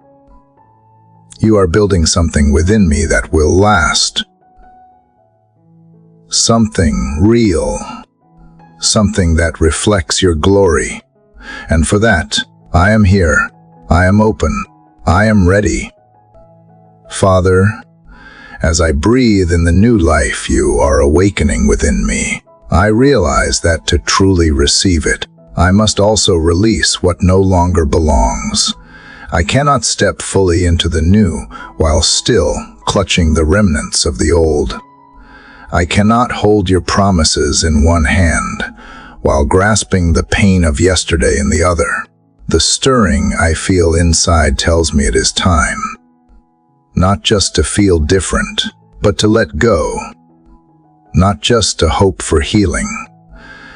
You are building something within me that will last. Something real. Something that reflects your glory. And for that, I am here. I am open. I am ready. Father, as I breathe in the new life you are awakening within me, I realize that to truly receive it, I must also release what no longer belongs. I cannot step fully into the new while still clutching the remnants of the old. I cannot hold your promises in one hand while grasping the pain of yesterday in the other. The stirring I feel inside tells me it is time, not just to feel different, but to let go, not just to hope for healing,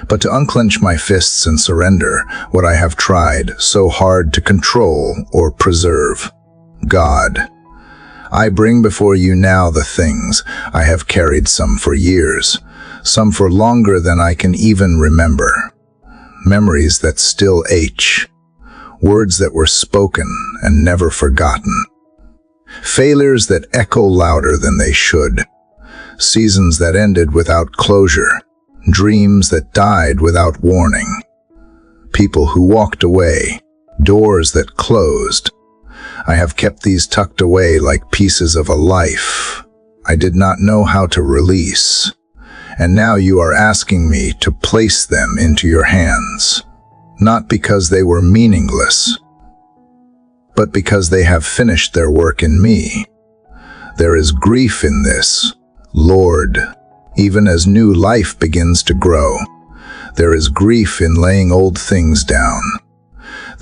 but to unclench my fists and surrender what I have tried so hard to control or preserve. God, I bring before you now the things I have carried, some for years, some for longer than I can even remember. Memories that still ache, words that were spoken and never forgotten, failures that echo louder than they should, seasons that ended without closure, dreams that died without warning, people who walked away, doors that closed. I have kept these tucked away like pieces of a life I did not know how to release, and now you are asking me to place them into your hands, not because they were meaningless, but because they have finished their work in me. There is grief in this, Lord, even as new life begins to grow. There is grief in laying old things down.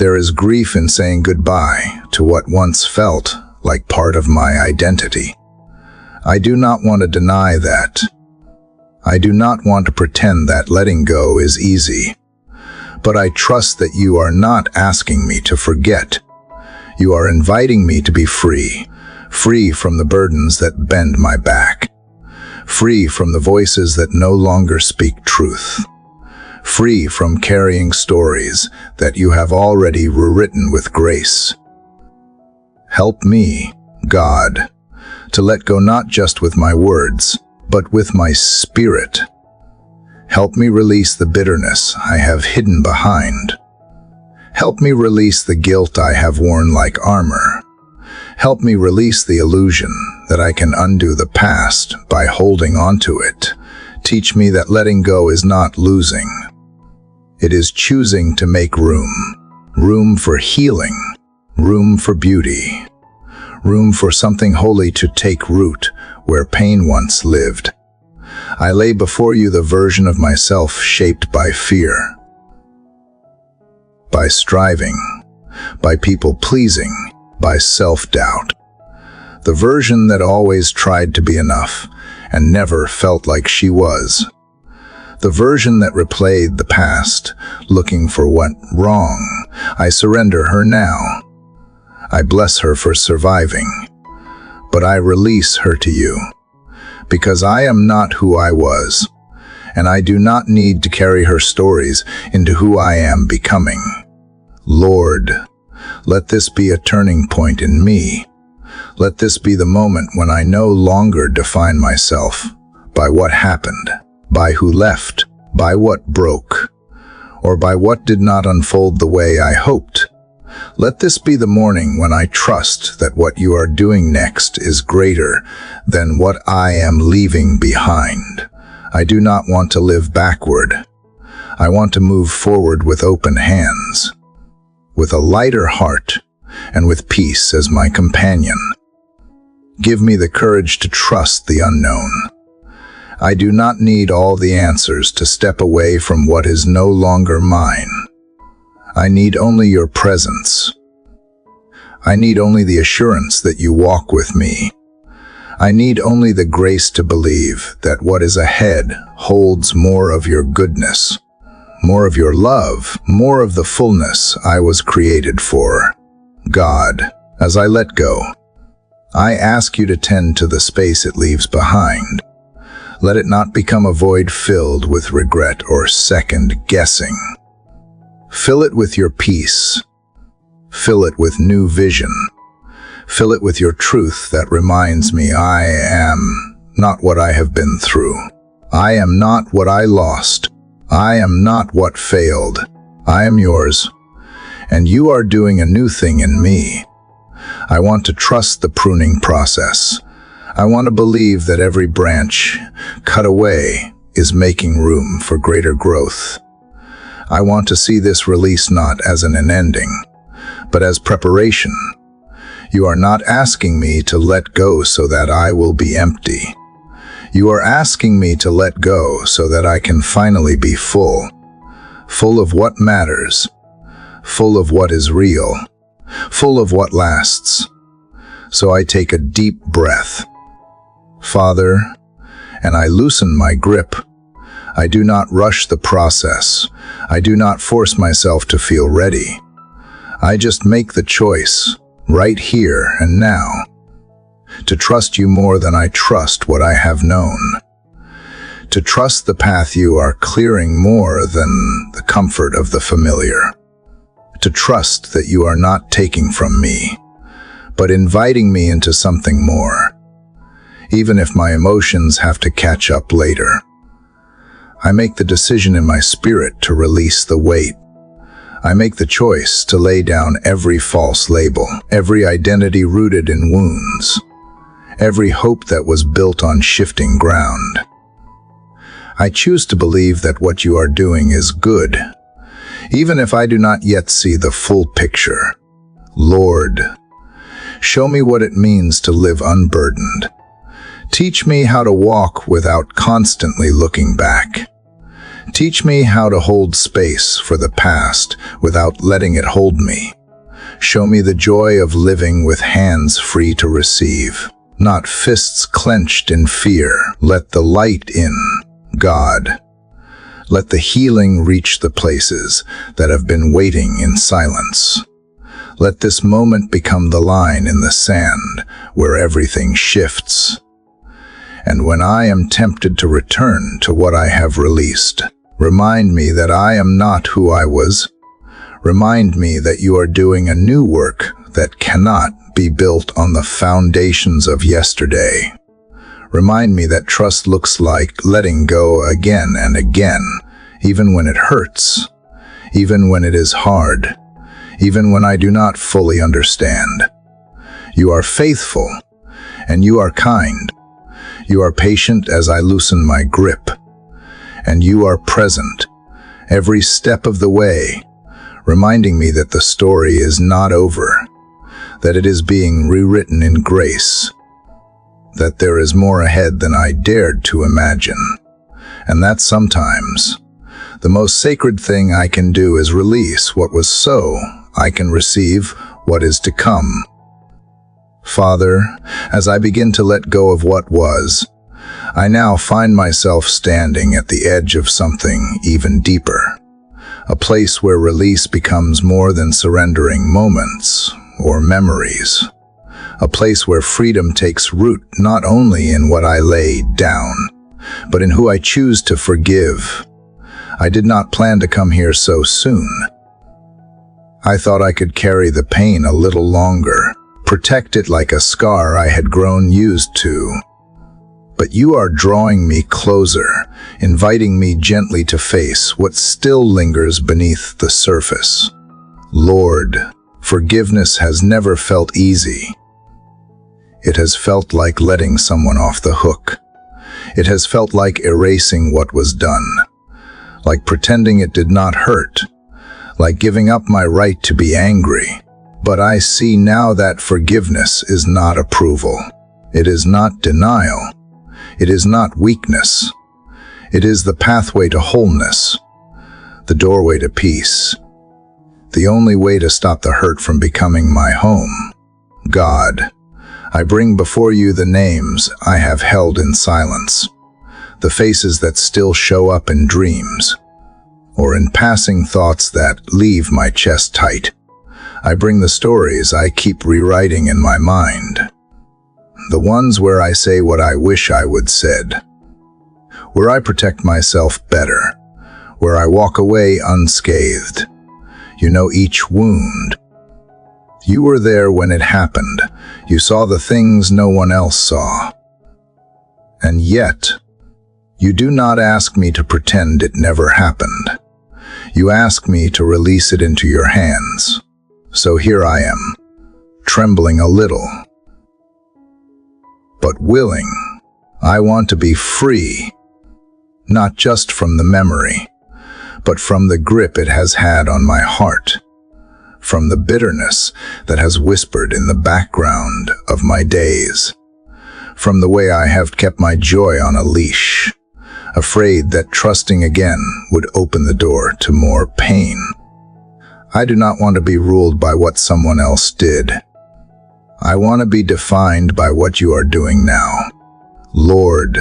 There is grief in saying goodbye to what once felt like part of my identity. I do not want to deny that. I do not want to pretend that letting go is easy. But I trust that you are not asking me to forget. You are inviting me to be free, free from the burdens that bend my back, free from the voices that no longer speak truth, free from carrying stories that you have already rewritten with grace. Help me, God, to let go not just with my words, but with my spirit. Help me release the bitterness I have hidden behind. Help me release the guilt I have worn like armor. Help me release the illusion that I can undo the past by holding on to it. Teach me that letting go is not losing. It is choosing to make room for healing, room for beauty, room for something holy to take root where pain once lived. I lay before you the version of myself shaped by fear, by striving, by people-pleasing, by self-doubt. The version that always tried to be enough and never felt like she was. The version that replayed the past, looking for what wrong. I surrender her now. I bless her for surviving, but I release her to you, because I am not who I was, and I do not need to carry her stories into who I am becoming. Lord, let this be a turning point in me. Let this be the moment when I no longer define myself by what happened, by who left, by what broke, or by what did not unfold the way I hoped. Let this be the morning when I trust that what you are doing next is greater than what I am leaving behind. I do not want to live backward. I want to move forward with open hands, with a lighter heart, and with peace as my companion. Give me the courage to trust the unknown. I do not need all the answers to step away from what is no longer mine. I need only your presence. I need only the assurance that you walk with me. I need only the grace to believe that what is ahead holds more of your goodness, more of your love, more of the fullness I was created for. God, as I let go, I ask you to tend to the space it leaves behind. Let it not become a void filled with regret or second guessing. Fill it with your peace. Fill it with new vision. Fill it with your truth that reminds me I am not what I have been through. I am not what I lost. I am not what failed. I am yours, and you are doing a new thing in me. I want to trust the pruning process. I want to believe that every branch cut away is making room for greater growth. I want to see this release not as an ending, but as preparation. You are not asking me to let go so that I will be empty. You are asking me to let go so that I can finally be full, full of what matters, full of what is real, full of what lasts. So I take a deep breath, Father, and I loosen my grip. I do not rush the process. I do not force myself to feel ready. I just make the choice, right here and now, to trust you more than I trust what I have known. To trust the path you are clearing more than the comfort of the familiar. To trust that you are not taking from me, but inviting me into something more, even if my emotions have to catch up later. I make the decision in my spirit to release the weight. I make the choice to lay down every false label, every identity rooted in wounds, every hope that was built on shifting ground. I choose to believe that what you are doing is good, even if I do not yet see the full picture. Lord, show me what it means to live unburdened. Teach me how to walk without constantly looking back. Teach me how to hold space for the past without letting it hold me. Show me the joy of living with hands free to receive, not fists clenched in fear. Let the light in, God. Let the healing reach the places that have been waiting in silence. Let this moment become the line in the sand where everything shifts. And when I am tempted to return to what I have released, remind me that I am not who I was. Remind me that you are doing a new work that cannot be built on the foundations of yesterday. Remind me that trust looks like letting go again and again, even when it hurts, even when it is hard, even when I do not fully understand. You are faithful, and you are kind. You are patient as I loosen my grip, and you are present every step of the way, reminding me that the story is not over, that it is being rewritten in grace, that there is more ahead than I dared to imagine, and that sometimes the most sacred thing I can do is release what was so I can receive what is to come. Father, as I begin to let go of what was, I now find myself standing at the edge of something even deeper, a place where release becomes more than surrendering moments or memories, a place where freedom takes root not only in what I laid down, but in who I choose to forgive. I did not plan to come here so soon. I thought I could carry the pain a little longer, protect it like a scar I had grown used to. But you are drawing me closer, inviting me gently to face what still lingers beneath the surface. Lord, forgiveness has never felt easy. It has felt like letting someone off the hook. It has felt like erasing what was done, like pretending it did not hurt, like giving up my right to be angry. But I see now that forgiveness is not approval. It is not denial. It is not weakness. It is the pathway to wholeness, the doorway to peace, the only way to stop the hurt from becoming my home. God, I bring before you the names I have held in silence, the faces that still show up in dreams, or in passing thoughts that leave my chest tight. I bring the stories I keep rewriting in my mind, the ones where I say what I wish I would said, where I protect myself better, where I walk away unscathed. You know each wound. You were there when it happened. You saw the things no one else saw. And yet, you do not ask me to pretend it never happened. You ask me to release it into your hands. So here I am, trembling a little, but willing. I want to be free, not just from the memory, but from the grip it has had on my heart, from the bitterness that has whispered in the background of my days, from the way I have kept my joy on a leash, afraid that trusting again would open the door to more pain. I do not want to be ruled by what someone else did. I want to be defined by what you are doing now. Lord,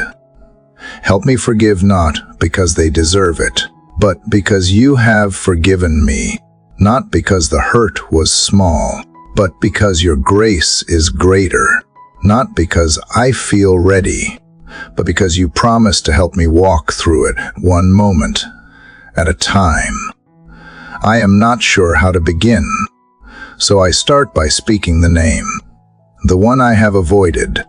help me forgive not because they deserve it, but because you have forgiven me, not because the hurt was small, but because your grace is greater, not because I feel ready, but because you promised to help me walk through it one moment at a time. I am not sure how to begin, so I start by speaking the name, the one I have avoided,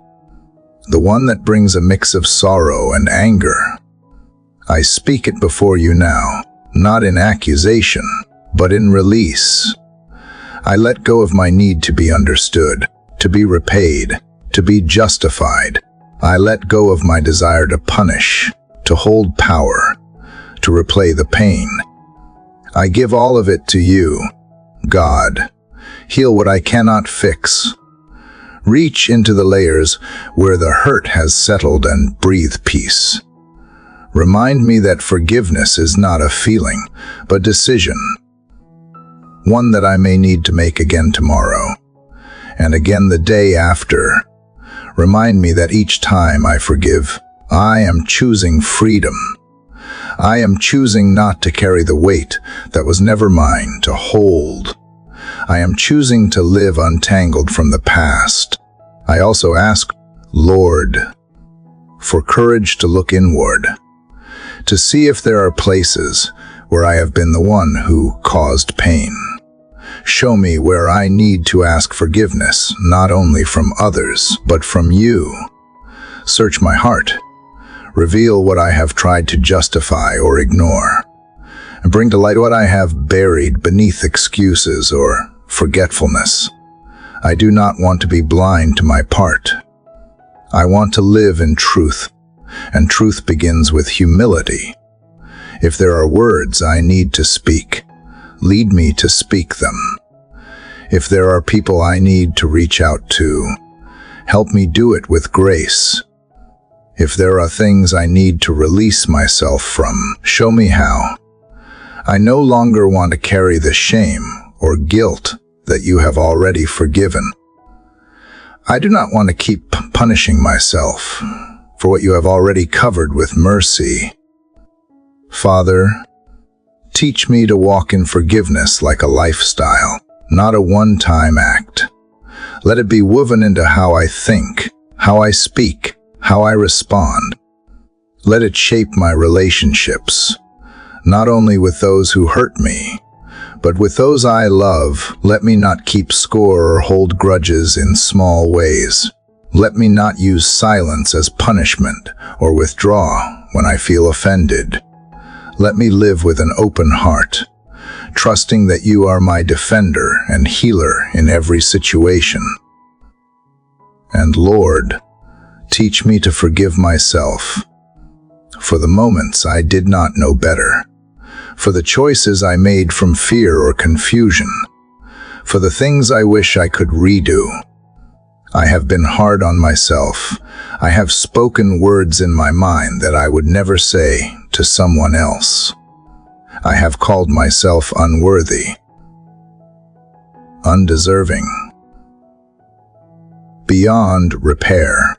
the one that brings a mix of sorrow and anger. I speak it before you now, not in accusation, but in release. I let go of my need to be understood, to be repaid, to be justified. I let go of my desire to punish, to hold power, to replay the pain. I give all of it to you, God. Heal what I cannot fix. Reach into the layers where the hurt has settled and breathe peace. Remind me that forgiveness is not a feeling, but decision. One that I may need to make again tomorrow, and again the day after. Remind me that each time I forgive, I am choosing freedom. I am choosing not to carry the weight that was never mine to hold. I am choosing to live untangled from the past. I also ask, Lord, for courage to look inward, to see if there are places where I have been the one who caused pain. Show me where I need to ask forgiveness, not only from others, but from you. Search my heart. Reveal what I have tried to justify or ignore, and bring to light what I have buried beneath excuses or forgetfulness. I do not want to be blind to my part. I want to live in truth, and truth begins with humility. If there are words I need to speak, lead me to speak them. If there are people I need to reach out to, help me do it with grace. If there are things I need to release myself from, show me how. I no longer want to carry the shame or guilt that you have already forgiven. I do not want to keep punishing myself for what you have already covered with mercy. Father, teach me to walk in forgiveness like a lifestyle, not a one-time act. Let it be woven into how I think, how I speak, how I respond. Let it shape my relationships, not only with those who hurt me, but with those I love. Let me not keep score or hold grudges in small ways. Let me not use silence as punishment or withdraw when I feel offended. Let me live with an open heart, trusting that you are my defender and healer in every situation. And Lord, teach me to forgive myself for the moments I did not know better, for the choices I made from fear or confusion, for the things I wish I could redo. I have been hard on myself. I have spoken words in my mind that I would never say to someone else. I have called myself unworthy, undeserving, beyond repair.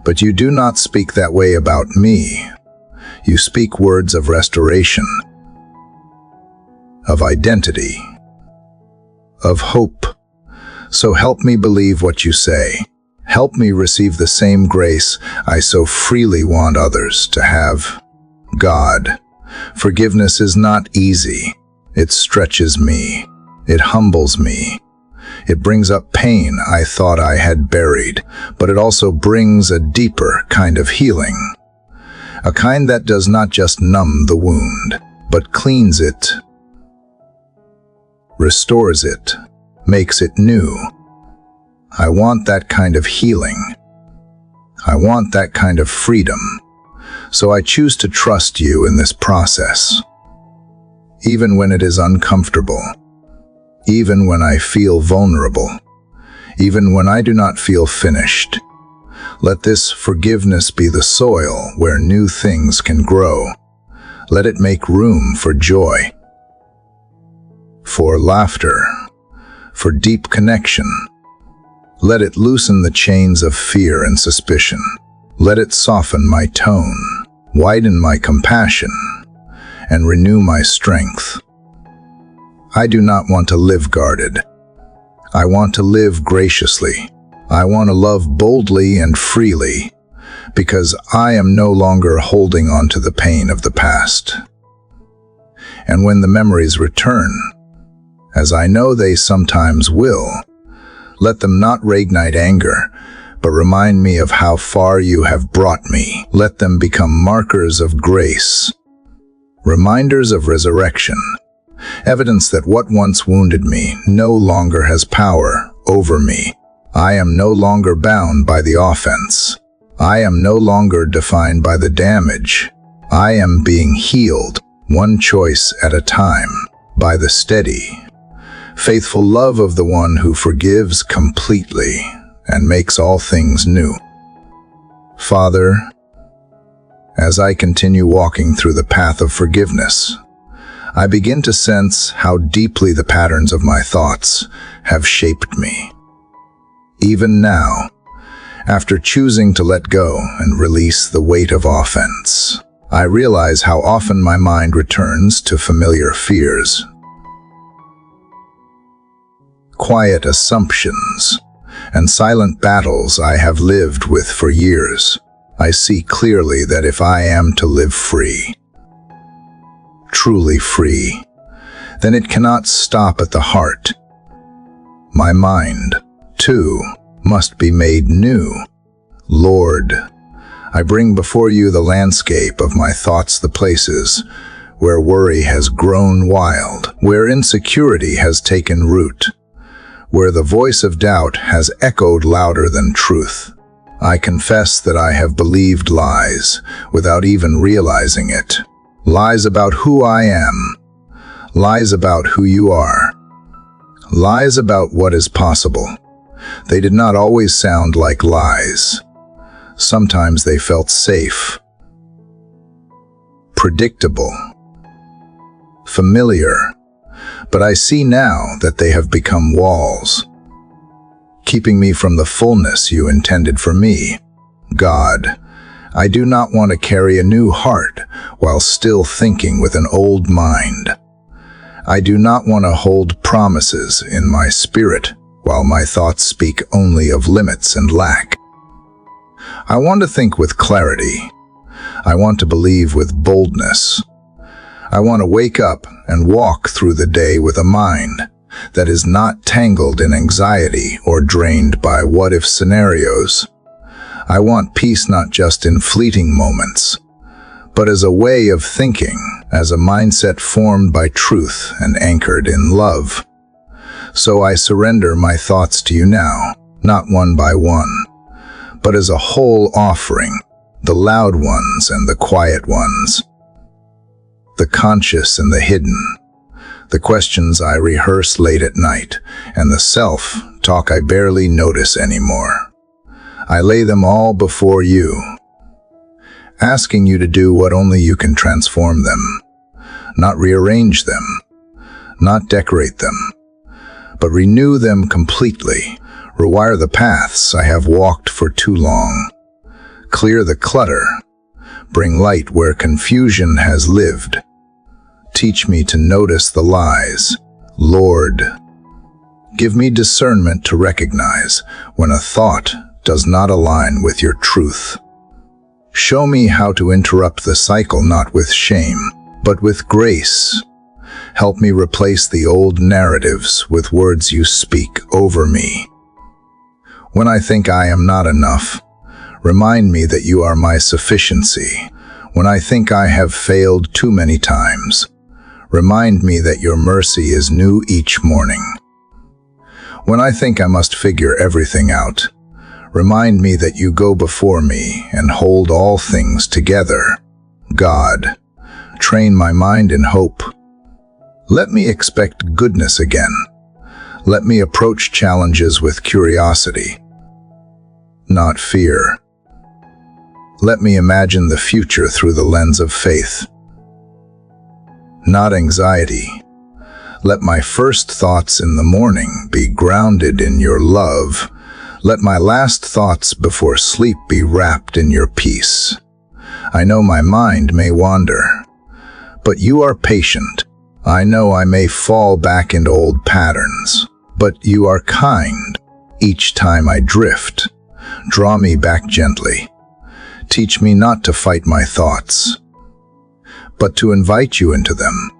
But you do not speak that way about me. You speak words of restoration, of identity, of hope. So help me believe what you say. Help me receive the same grace I so freely want others to have. God, forgiveness is not easy. It stretches me. It humbles me. It brings up pain I thought I had buried, but it also brings a deeper kind of healing. A kind that does not just numb the wound, but cleans it, restores it, makes it new. I want that kind of healing. I want that kind of freedom. So I choose to trust you in this process, even when it is uncomfortable. Even when I feel vulnerable, even when I do not feel finished. Let this forgiveness be the soil where new things can grow. Let it make room for joy, for laughter, for deep connection. Let it loosen the chains of fear and suspicion. Let it soften my tone, widen my compassion, and renew my strength. I do not want to live guarded. I want to live graciously. I want to love boldly and freely, because I am no longer holding on to the pain of the past. And when the memories return, as I know they sometimes will, let them not reignite anger, but remind me of how far you have brought me. Let them become markers of grace, reminders of resurrection, evidence that what once wounded me no longer has power over me. I am no longer bound by the offense. I am no longer defined by the damage. I am being healed, one choice at a time, by the steady, faithful love of the one who forgives completely and makes all things new. Father, As I continue walking through the path of forgiveness, I begin to sense how deeply the patterns of my thoughts have shaped me. Even now, after choosing to let go and release the weight of offense, I realize how often my mind returns to familiar fears, quiet assumptions, and silent battles I have lived with for years. I see clearly that if I am to live free, truly free, then it cannot stop at the heart. My mind, too, must be made new. Lord, I bring before you the landscape of my thoughts, the places where worry has grown wild, where insecurity has taken root, where the voice of doubt has echoed louder than truth. I confess that I have believed lies without even realizing it. Lies about who I am, lies about who you are, lies about what is possible. They did not always sound like lies. Sometimes they felt safe, predictable, familiar, but I see now that they have become walls, keeping me from the fullness you intended for me. God, I do not want to carry a new heart while still thinking with an old mind. I do not want to hold promises in my spirit while my thoughts speak only of limits and lack. I want to think with clarity. I want to believe with boldness. I want to wake up and walk through the day with a mind that is not tangled in anxiety or drained by what-if scenarios. I want peace not just in fleeting moments, but as a way of thinking, as a mindset formed by truth and anchored in love. So I surrender my thoughts to you now, not one by one, but as a whole offering, the loud ones and the quiet ones, the conscious and the hidden, the questions I rehearse late at night, and the self-talk I barely notice anymore. I lay them all before you, asking you to do what only you can: transform them, not rearrange them, not decorate them, but renew them completely. Rewire the paths I have walked for too long. Clear the clutter. Bring light where confusion has lived. Teach me to notice the lies. Lord, give me discernment to recognize when a thought does not align with your truth. Show me how to interrupt the cycle, not with shame, but with grace. Help me replace the old narratives with words you speak over me. When I think I am not enough, remind me that you are my sufficiency. When I think I have failed too many times, remind me that your mercy is new each morning. When I think I must figure everything out, remind me that you go before me and hold all things together. God, train my mind in hope. Let me expect goodness again. Let me approach challenges with curiosity, not fear. Let me imagine the future through the lens of faith, not anxiety. Let my first thoughts in the morning be grounded in your love. Let my last thoughts before sleep be wrapped in your peace. I know my mind may wander, but you are patient. I know I may fall back into old patterns, but you are kind. Each time I drift, draw me back gently. Teach me not to fight my thoughts, but to invite you into them.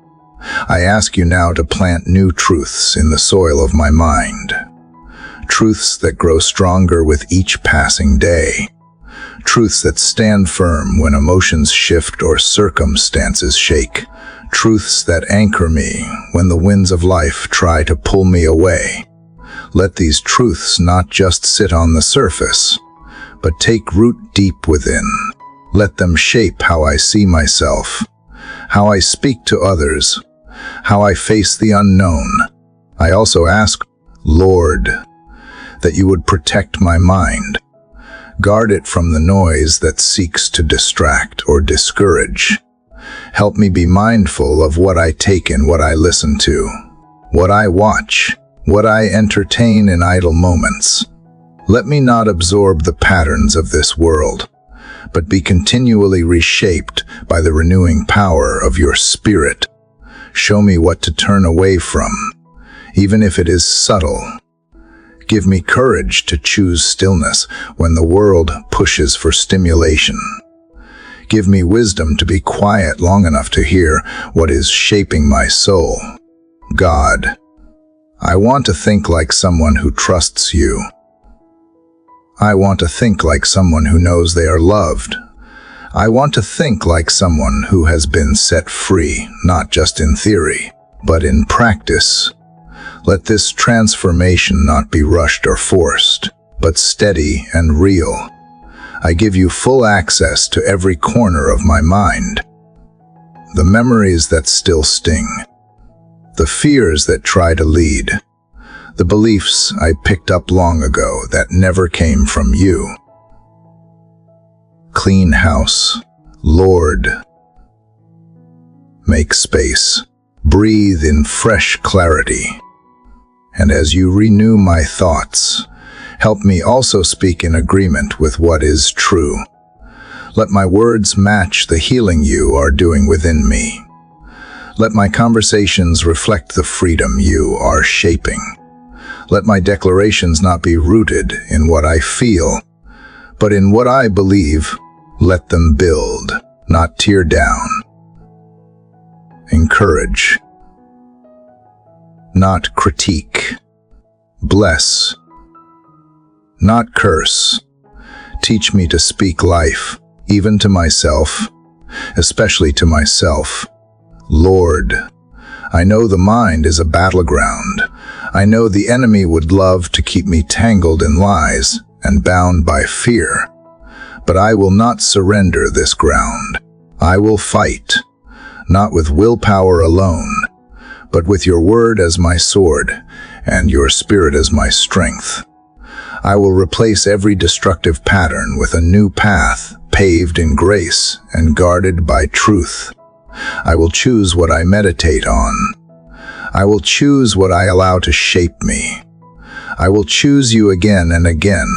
I ask you now to plant new truths in the soil of my mind. Truths that grow stronger with each passing day. Truths that stand firm when emotions shift or circumstances shake. Truths that anchor me when the winds of life try to pull me away. Let these truths not just sit on the surface, but take root deep within. Let them shape how I see myself, how I speak to others, how I face the unknown. I also ask, Lord, that you would protect my mind. Guard it from the noise that seeks to distract or discourage. Help me be mindful of what I take in, what I listen to, what I watch, what I entertain in idle moments. Let me not absorb the patterns of this world, but be continually reshaped by the renewing power of your Spirit. Show me what to turn away from, even if it is subtle. Give me courage to choose stillness when the world pushes for stimulation. Give me wisdom to be quiet long enough to hear what is shaping my soul. God, I want to think like someone who trusts you. I want to think like someone who knows they are loved. I want to think like someone who has been set free, not just in theory, but in practice. Let this transformation not be rushed or forced, but steady and real. I give you full access to every corner of my mind. The memories that still sting, the fears that try to lead, the beliefs I picked up long ago that never came from you. Clean house, Lord. Make space. Breathe in fresh clarity. And as you renew my thoughts, help me also speak in agreement with what is true. Let my words match the healing you are doing within me. Let my conversations reflect the freedom you are shaping. Let my declarations not be rooted in what I feel, but in what I believe. Let them build, not tear down. Encourage, not critique. Bless, not curse. Teach me to speak life, even to myself, especially to myself. Lord, I know the mind is a battleground. I know the enemy would love to keep me tangled in lies and bound by fear. But I will not surrender this ground. I will fight, not with willpower alone, but with your word as my sword and your Spirit as my strength. I will replace every destructive pattern with a new path, paved in grace and guarded by truth. I will choose what I meditate on. I will choose what I allow to shape me. I will choose you again and again.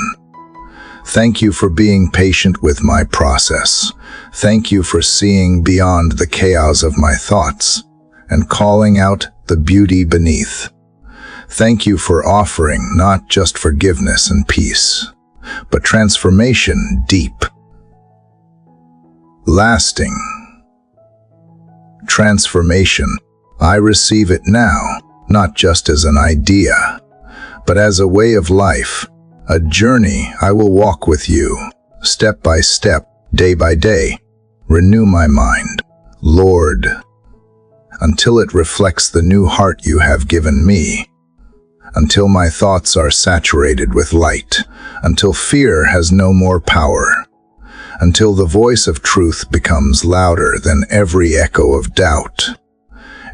Thank you for being patient with my process. Thank you for seeing beyond the chaos of my thoughts and calling out the beauty beneath. Thank you for offering not just forgiveness and peace, but transformation deep, lasting. Transformation, I receive it now, not just as an idea, but as a way of life, a journey I will walk with you, step by step, day by day. Renew my mind, Lord, until it reflects the new heart you have given me, until my thoughts are saturated with light, until fear has no more power, until the voice of truth becomes louder than every echo of doubt.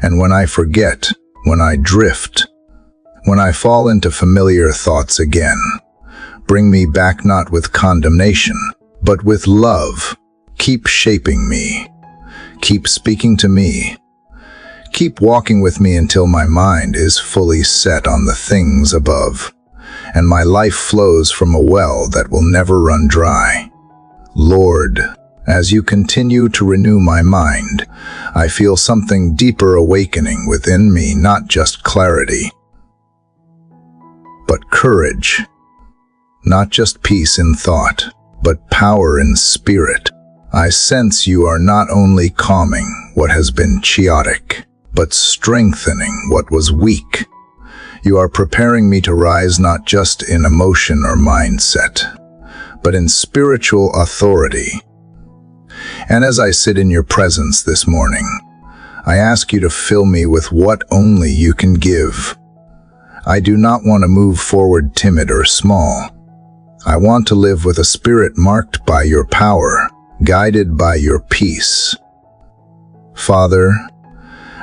And when I forget, when I drift, when I fall into familiar thoughts again, bring me back not with condemnation, but with love. Keep shaping me. Keep speaking to me. Keep walking with me until my mind is fully set on the things above, and my life flows from a well that will never run dry. Lord, as you continue to renew my mind, I feel something deeper awakening within me, not just clarity, but courage. Not just peace in thought, but power in spirit. I sense you are not only calming what has been chaotic, but strengthening what was weak. You are preparing me to rise not just in emotion or mindset, but in spiritual authority. And as I sit in your presence this morning, I ask you to fill me with what only you can give. I do not want to move forward timid or small. I want to live with a spirit marked by your power, guided by your peace. Father,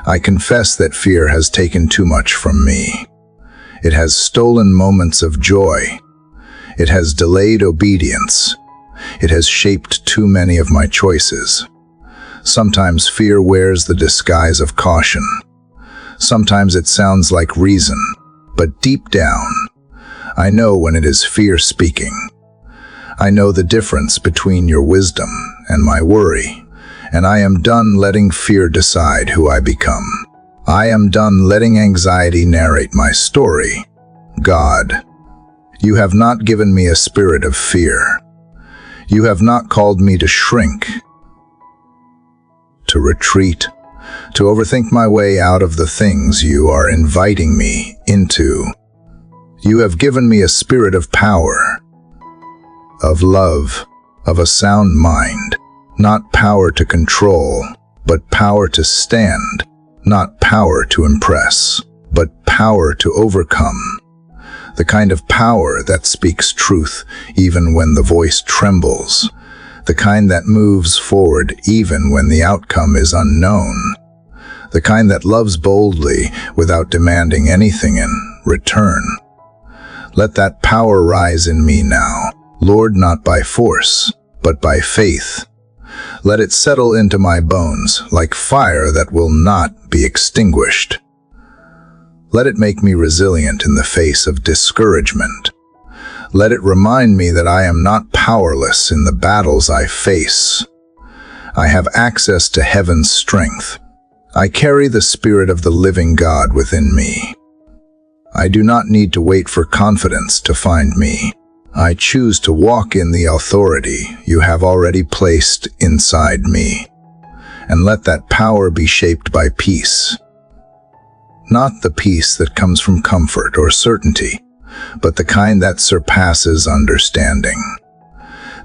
I confess that fear has taken too much from me. It has stolen moments of joy. It has delayed obedience It has shaped too many of my choices. Sometimes fear wears the disguise of caution. Sometimes it sounds like reason, but deep down, I know when it is fear speaking. I know the difference between your wisdom and my worry, and I am done letting fear decide who I become. I am done letting anxiety narrate my story. God, you have not given me a spirit of fear. You have not called me to shrink, to retreat, to overthink my way out of the things you are inviting me into. You have given me a spirit of power, of love, of a sound mind, not power to control, but power to stand, not power to impress, but power to overcome. The kind of power that speaks truth even when the voice trembles, the kind that moves forward even when the outcome is unknown, the kind that loves boldly without demanding anything in return. Let that power rise in me now, Lord, not by force, but by faith. Let it settle into my bones like fire that will not be extinguished. Let it make me resilient in the face of discouragement. Let it remind me that I am not powerless in the battles I face. I have access to heaven's strength. I carry the Spirit of the living God within me. I do not need to wait for confidence to find me. I choose to walk in the authority you have already placed inside me. And let that power be shaped by peace. Not the peace that comes from comfort or certainty, but the kind that surpasses understanding.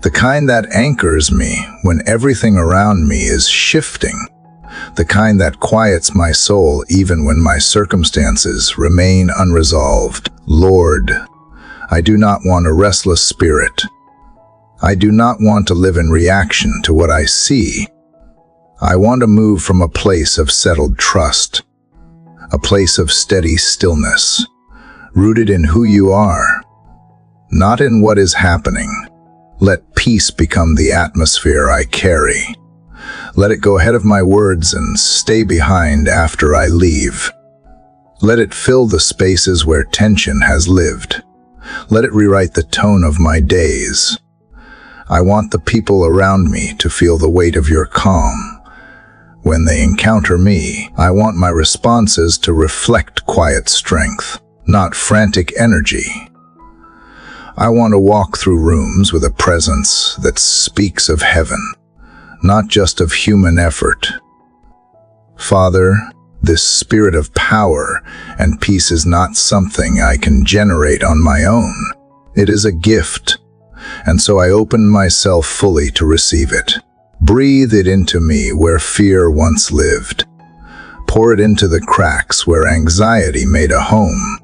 The kind that anchors me when everything around me is shifting. The kind that quiets my soul even when my circumstances remain unresolved. Lord, I do not want a restless spirit. I do not want to live in reaction to what I see. I want to move from a place of settled trust, a place of steady stillness, rooted in who you are, not in what is happening. Let peace become the atmosphere I carry. Let it go ahead of my words and stay behind after I leave. Let it fill the spaces where tension has lived. Let it rewrite the tone of my days. I want the people around me to feel the weight of your calm. When they encounter me, I want my responses to reflect quiet strength, not frantic energy. I want to walk through rooms with a presence that speaks of heaven, not just of human effort. Father, this spirit of power and peace is not something I can generate on my own. It is a gift, and so I open myself fully to receive it. Breathe it into me where fear once lived. Pour it into the cracks where anxiety made a home.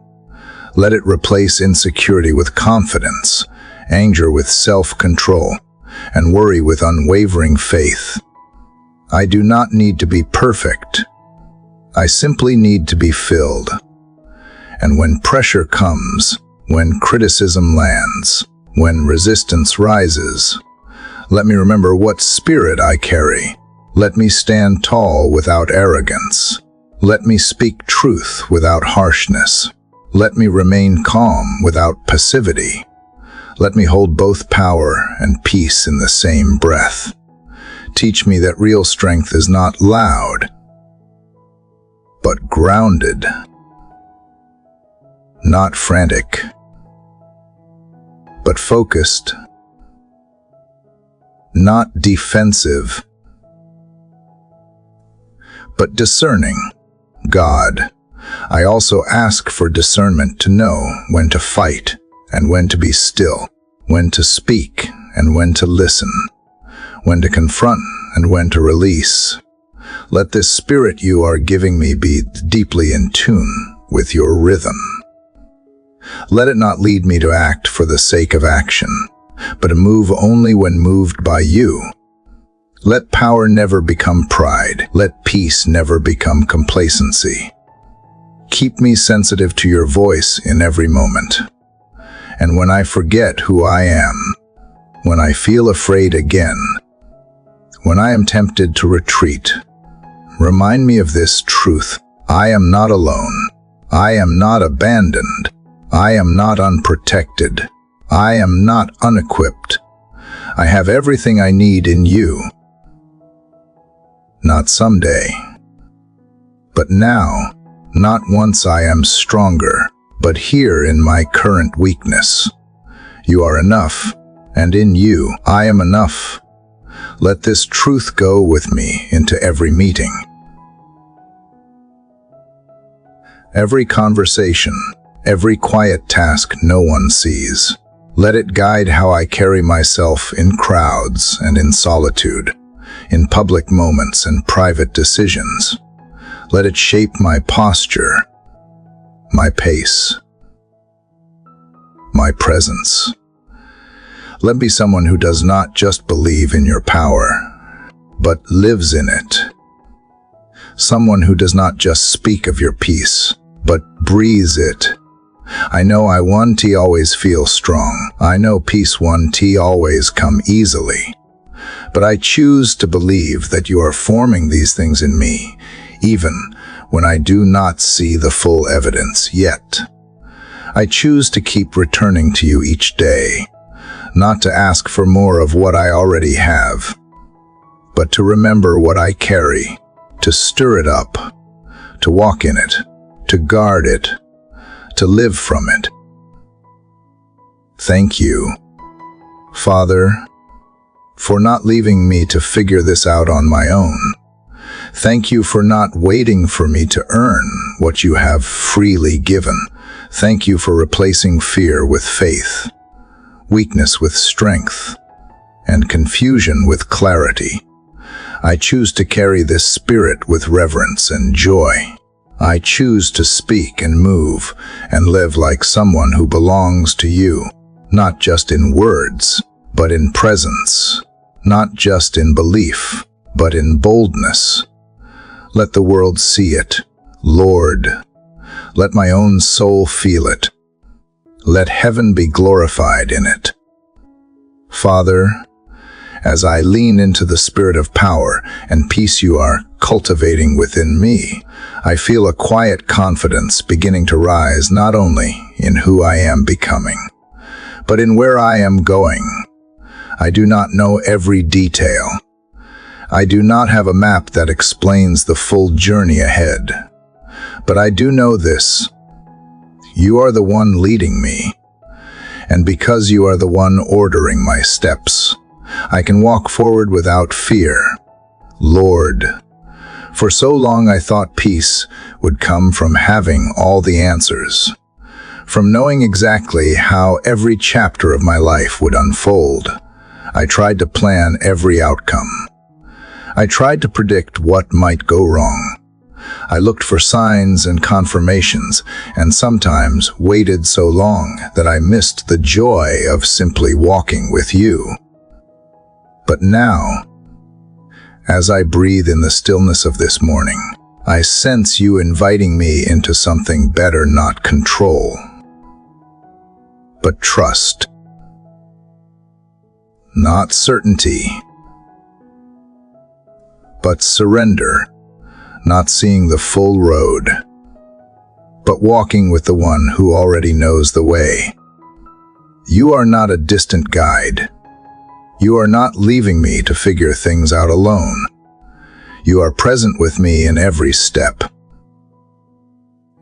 Let it replace insecurity with confidence, anger with self-control, and worry with unwavering faith. I do not need to be perfect. I simply need to be filled. And when pressure comes, when criticism lands, when resistance rises, let me remember what spirit I carry. Let me stand tall without arrogance. Let me speak truth without harshness. Let me remain calm without passivity. Let me hold both power and peace in the same breath. Teach me that real strength is not loud, but grounded, not frantic, but focused, not defensive, but discerning. God, I also ask for discernment to know when to fight and when to be still, when to speak and when to listen, when to confront and when to release. Let this spirit you are giving me be deeply in tune with your rhythm. Let it not lead me to act for the sake of action, but to move only when moved by you. Let power never become pride. Let peace never become complacency. Keep me sensitive to your voice in every moment. And when I forget who I am, when I feel afraid again, when I am tempted to retreat, remind me of this truth. I am not alone. I am not abandoned. I am not unprotected. I am not unequipped. I have everything I need in you. Not someday, but now, not once I am stronger, but here in my current weakness. You are enough, and in you I am enough. Let this truth go with me into every meeting, every conversation, every quiet task no one sees. Let it guide how I carry myself in crowds and in solitude, in public moments and private decisions. Let it shape my posture, my pace, my presence. Let me be someone who does not just believe in your power, but lives in it. Someone who does not just speak of your peace, but breathes it. I know I 1T always feel strong. I know peace 1T always come easily. But I choose to believe that you are forming these things in me, even when I do not see the full evidence yet. I choose to keep returning to you each day, not to ask for more of what I already have, but to remember what I carry, to stir it up, to walk in it, to guard it, to live from it. Thank you, Father, for not leaving me to figure this out on my own. Thank you for not waiting for me to earn what you have freely given. Thank you for replacing fear with faith, weakness with strength, and confusion with clarity. I choose to carry this spirit with reverence and joy. I choose to speak and move and live like someone who belongs to you, not just in words, but in presence, not just in belief, but in boldness. Let the world see it, Lord. Let my own soul feel it. Let heaven be glorified in it. Father, as I lean into the spirit of power and peace you are cultivating within me, I feel a quiet confidence beginning to rise not only in who I am becoming, but in where I am going. I do not know every detail. I do not have a map that explains the full journey ahead. But I do know this: you are the one leading me. And because you are the one ordering my steps, I can walk forward without fear. Lord, for so long I thought peace would come from having all the answers, from knowing exactly how every chapter of my life would unfold. I tried to plan every outcome. I tried to predict what might go wrong. I looked for signs and confirmations, and sometimes waited so long that I missed the joy of simply walking with you. But now, as I breathe in the stillness of this morning, I sense you inviting me into something better, not control, but trust. Not certainty, but surrender. Not seeing the full road, but walking with the one who already knows the way. You are not a distant guide. You are not leaving me to figure things out alone. You are present with me in every step,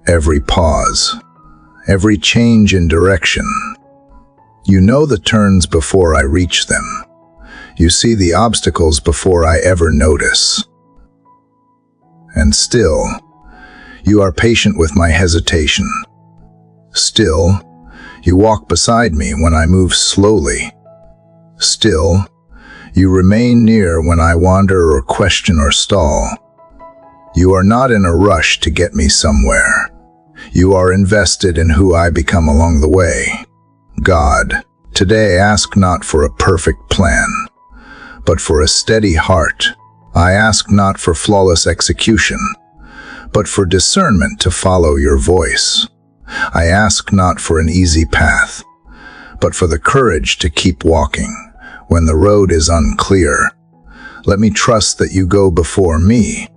every pause, every change in direction. You know the turns before I reach them. You see the obstacles before I ever notice. And still, you are patient with my hesitation. Still, you walk beside me when I move slowly. Still, you remain near when I wander or question or stall. You are not in a rush to get me somewhere. You are invested in who I become along the way. God, today ask not for a perfect plan, but for a steady heart. I ask not for flawless execution, but for discernment to follow your voice. I ask not for an easy path, but for the courage to keep walking When the road is unclear, let me trust that you go before me.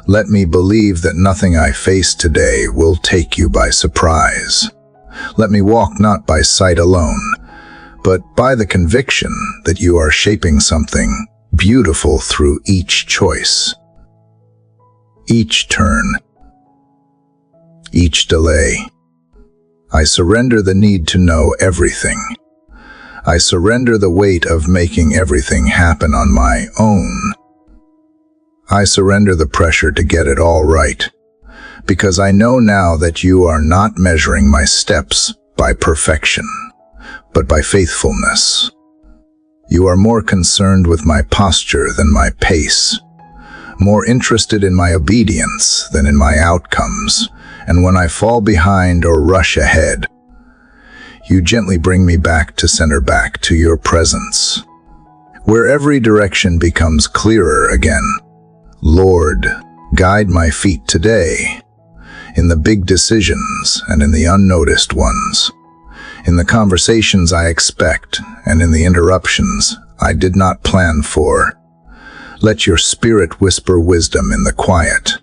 Let me believe that nothing I face today will take you by surprise. Let me walk not by sight alone, but by the conviction that you are shaping something beautiful through each choice, each turn, each delay. I surrender the need to know everything. I surrender the weight of making everything happen on my own. I surrender the pressure to get it all right, because I know now that you are not measuring my steps by perfection, but by faithfulness. You are more concerned with my posture than my pace, more interested in my obedience than in my outcomes, and when I fall behind or rush ahead, you gently bring me back to center, back to your presence, where every direction becomes clearer again. Lord, guide my feet today, in the big decisions and in the unnoticed ones, in the conversations I expect and in the interruptions I did not plan for. Let your Spirit whisper wisdom in the quiet.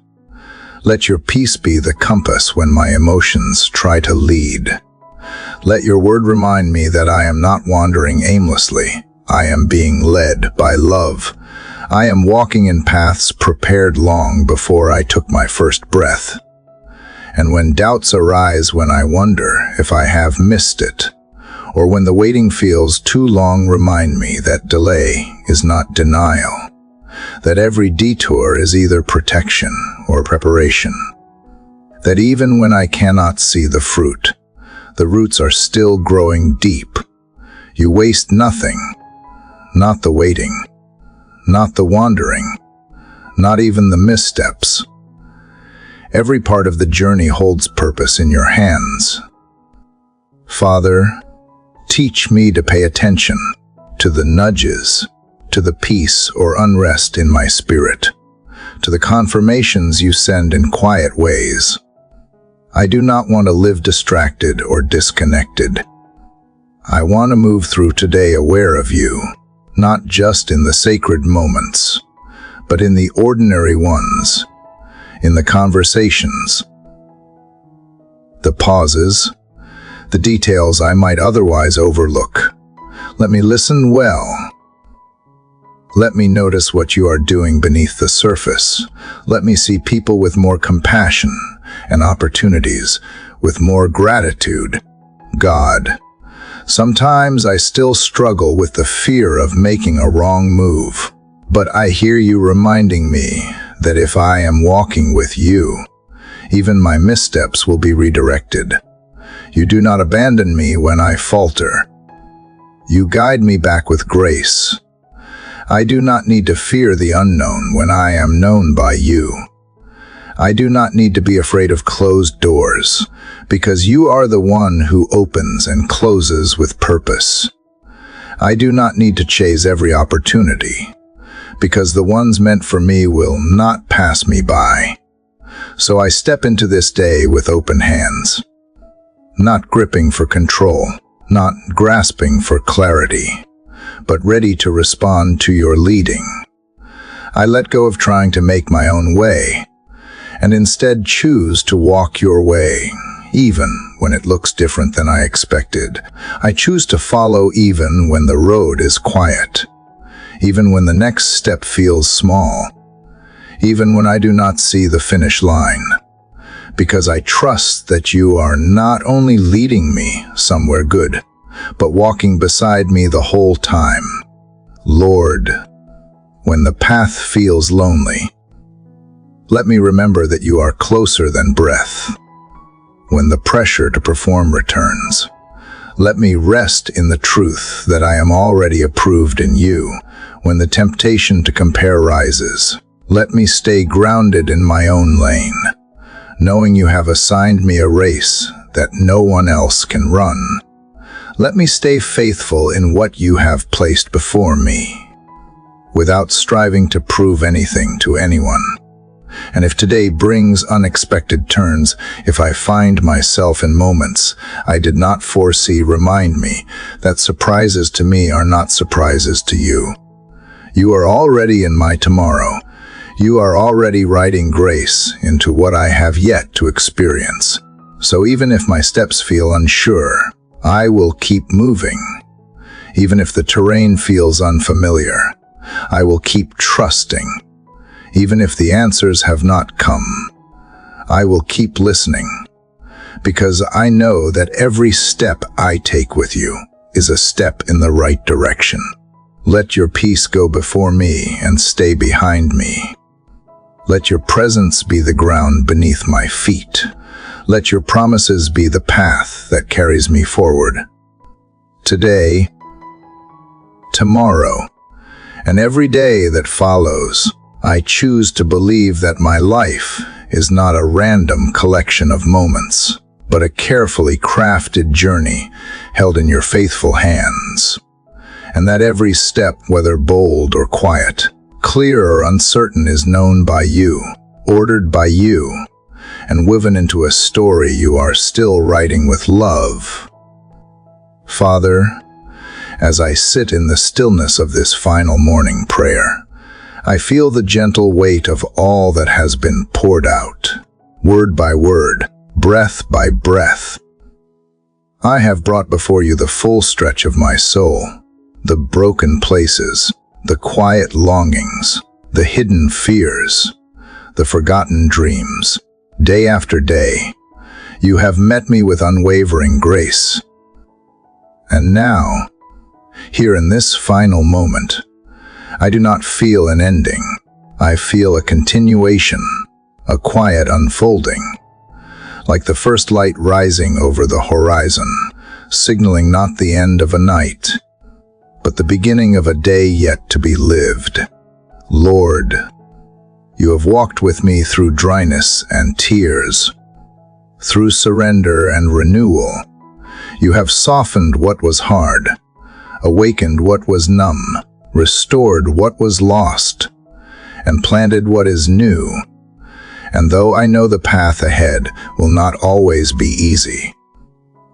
Let your peace be the compass when my emotions try to lead. Let your word remind me that I am not wandering aimlessly. I am being led by love. I am walking in paths prepared long before I took my first breath. And when doubts arise, when I wonder if I have missed it, or when the waiting feels too long, remind me that delay is not denial, that every detour is either protection or preparation, that even when I cannot see the fruit, the roots are still growing deep. You waste nothing, not the waiting, not the wandering, not even the missteps. Every part of the journey holds purpose in your hands. Father, teach me to pay attention to the nudges, to the peace or unrest in my spirit, to the confirmations you send in quiet ways. I do not want to live distracted or disconnected. I want to move through today aware of you, not just in the sacred moments, but in the ordinary ones, in the conversations, the pauses, the details I might otherwise overlook. Let me listen well. Let me notice what you are doing beneath the surface. Let me see people with more compassion and opportunities with more gratitude. God, sometimes I still struggle with the fear of making a wrong move, but I hear you reminding me that if I am walking with you, even my missteps will be redirected. You do not abandon me when I falter. You guide me back with grace. I do not need to fear the unknown when I am known by you. I do not need to be afraid of closed doors, because you are the one who opens and closes with purpose. I do not need to chase every opportunity, because the ones meant for me will not pass me by. So I step into this day with open hands, not gripping for control, not grasping for clarity, but ready to respond to your leading. I let go of trying to make my own way, and instead choose to walk your way, even when it looks different than I expected. I choose to follow even when the road is quiet, even when the next step feels small, even when I do not see the finish line, because I trust that you are not only leading me somewhere good, but walking beside me the whole time. Lord, when the path feels lonely, let me remember that you are closer than breath. When the pressure to perform returns, let me rest in the truth that I am already approved in you. When the temptation to compare rises, let me stay grounded in my own lane, knowing you have assigned me a race that no one else can run. Let me stay faithful in what you have placed before me, without striving to prove anything to anyone. And if today brings unexpected turns, if I find myself in moments I did not foresee, remind me that surprises to me are not surprises to you. You are already in my tomorrow. You are already writing grace into what I have yet to experience. So even if my steps feel unsure, I will keep moving. Even if the terrain feels unfamiliar, I will keep trusting. Even if the answers have not come, I will keep listening, because I know that every step I take with you is a step in the right direction. Let your peace go before me and stay behind me. Let your presence be the ground beneath my feet. Let your promises be the path that carries me forward. Today, tomorrow, and every day that follows, I choose to believe that my life is not a random collection of moments, but a carefully crafted journey held in your faithful hands. And that every step, whether bold or quiet, clear or uncertain, is known by you, ordered by you, and woven into a story you are still writing with love. Father, as I sit in the stillness of this final morning prayer, I feel the gentle weight of all that has been poured out, word by word, breath by breath. I have brought before you the full stretch of my soul, the broken places, the quiet longings, the hidden fears, the forgotten dreams. Day after day, you have met me with unwavering grace. And now, here in this final moment, I do not feel an ending. I feel a continuation, a quiet unfolding, like the first light rising over the horizon, signaling not the end of a night, but the beginning of a day yet to be lived. Lord, you have walked with me through dryness and tears, through surrender and renewal. You have softened what was hard, awakened what was numb, restored what was lost, and planted what is new. And though I know the path ahead will not always be easy,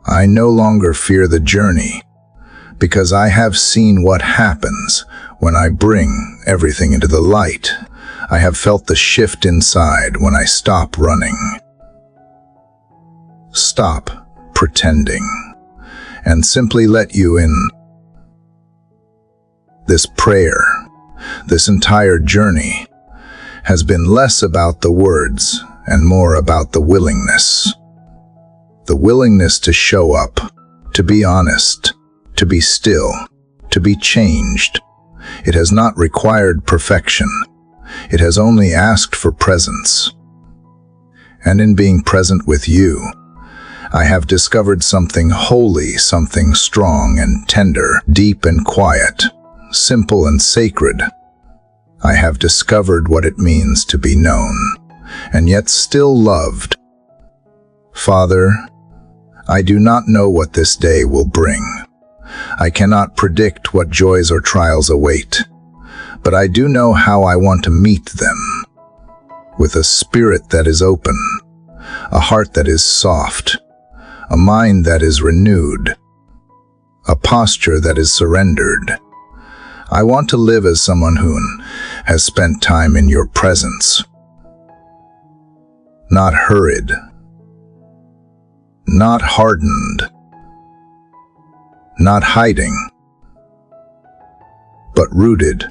I no longer fear the journey, because I have seen what happens when I bring everything into the light. I have felt the shift inside when I stop running, stop pretending, and simply let you in. This prayer, this entire journey, has been less about the words and more about the willingness. The willingness to show up, to be honest, to be still, to be changed. It has not required perfection. It has only asked for presence. And in being present with you, I have discovered something holy, something strong and tender, deep and quiet, simple and sacred. I have discovered what it means to be known, and yet still loved. Father, I do not know what this day will bring. I cannot predict what joys or trials await, but I do know how I want to meet them. With a spirit that is open, a heart that is soft, a mind that is renewed, a posture that is surrendered. I want to live as someone who has spent time in your presence. Not hurried, not hardened, not hiding, but rooted,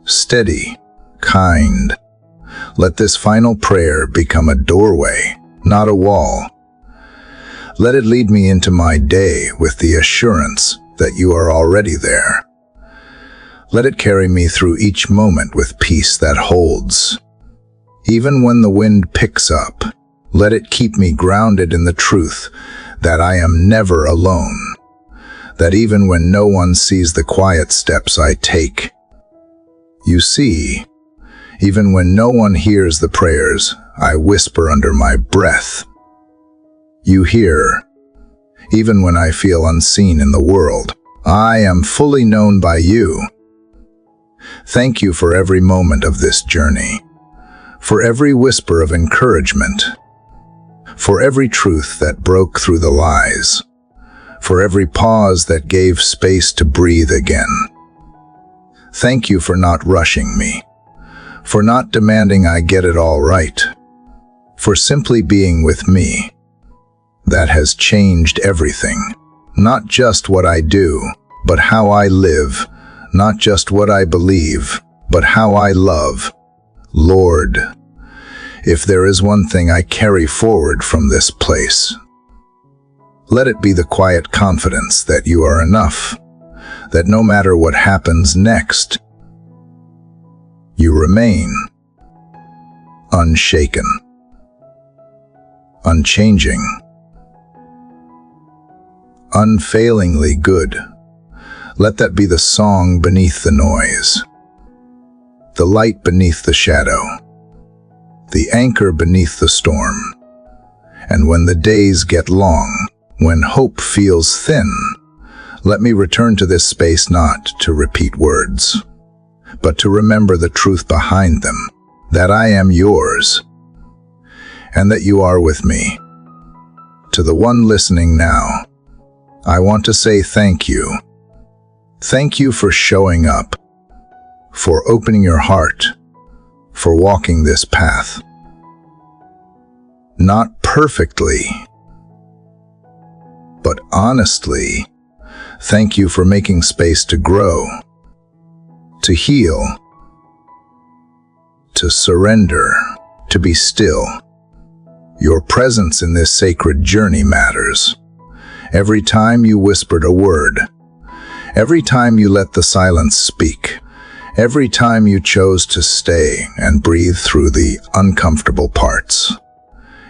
steady, kind. Let this final prayer become a doorway, not a wall. Let it lead me into my day with the assurance that you are already there. Let it carry me through each moment with peace that holds. Even when the wind picks up, let it keep me grounded in the truth that I am never alone, that even when no one sees the quiet steps I take, you see, even when no one hears the prayers I whisper under my breath, you hear. Even when I feel unseen in the world, I am fully known by you. Thank you for every moment of this journey, for every whisper of encouragement, for every truth that broke through the lies, for every pause that gave space to breathe again. Thank you for not rushing me, for not demanding I get it all right, for simply being with me. That has changed everything. Not just what I do, but how I live. Not just what I believe, but how I love. Lord, if there is one thing I carry forward from this place, let it be the quiet confidence that you are enough, that no matter what happens next, you remain unshaken, unchanging, unfailingly good. Let that be the song beneath the noise, the light beneath the shadow, the anchor beneath the storm. And when the days get long, when hope feels thin, let me return to this space not to repeat words, but to remember the truth behind them, that I am yours, and that you are with me. To the one listening now, I want to say thank you. Thank you for showing up, for opening your heart, for walking this path. Not perfectly, but honestly. Thank you for making space to grow, to heal, to surrender, to be still. Your presence in this sacred journey matters. Every time you whispered a word, every time you let the silence speak, every time you chose to stay and breathe through the uncomfortable parts,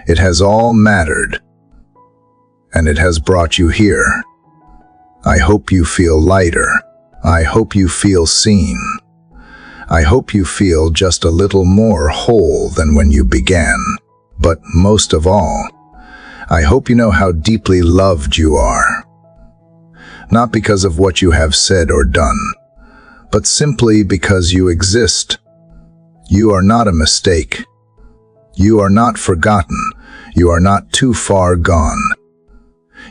it has all mattered, and it has brought you here. I hope you feel lighter. I hope you feel seen. I hope you feel just a little more whole than when you began. But most of all, I hope you know how deeply loved you are. Not because of what you have said or done, but simply because you exist. You are not a mistake. You are not forgotten. You are not too far gone.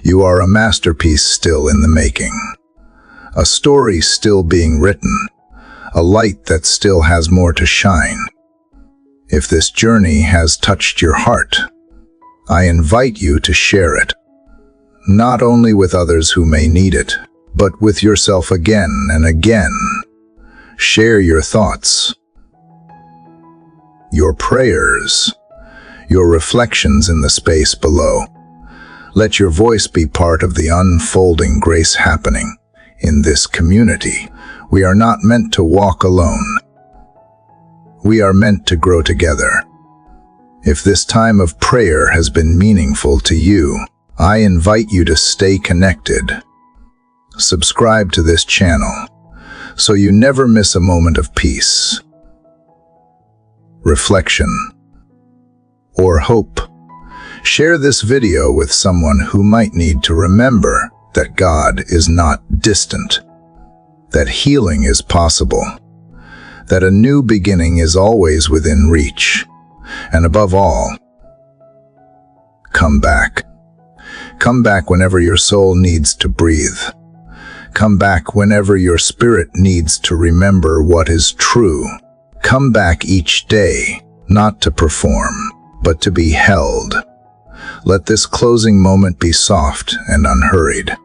You are a masterpiece still in the making. A story still being written. A light that still has more to shine. If this journey has touched your heart, I invite you to share it, not only with others who may need it, but with yourself again and again. Share your thoughts, your prayers, your reflections in the space below. Let your voice be part of the unfolding grace happening in this community. We are not meant to walk alone. We are meant to grow together. If this time of prayer has been meaningful to you, I invite you to stay connected. Subscribe to this channel so you never miss a moment of peace, reflection, or hope. Share this video with someone who might need to remember that God is not distant, that healing is possible, that a new beginning is always within reach, and above all, come back. Come back whenever your soul needs to breathe. Come back whenever your spirit needs to remember what is true. Come back each day, not to perform, but to be held. Let this closing moment be soft and unhurried.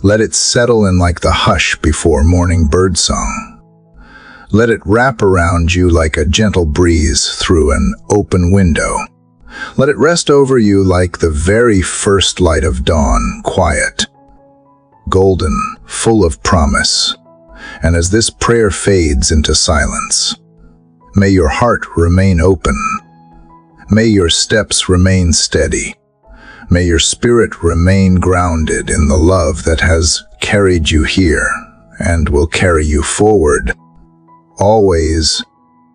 Let it settle in like the hush before morning birdsong. Let it wrap around you like a gentle breeze through an open window. Let it rest over you like the very first light of dawn, quiet, golden, full of promise. And as this prayer fades into silence, may your heart remain open. May your steps remain steady. May your spirit remain grounded in the love that has carried you here and will carry you forward. Always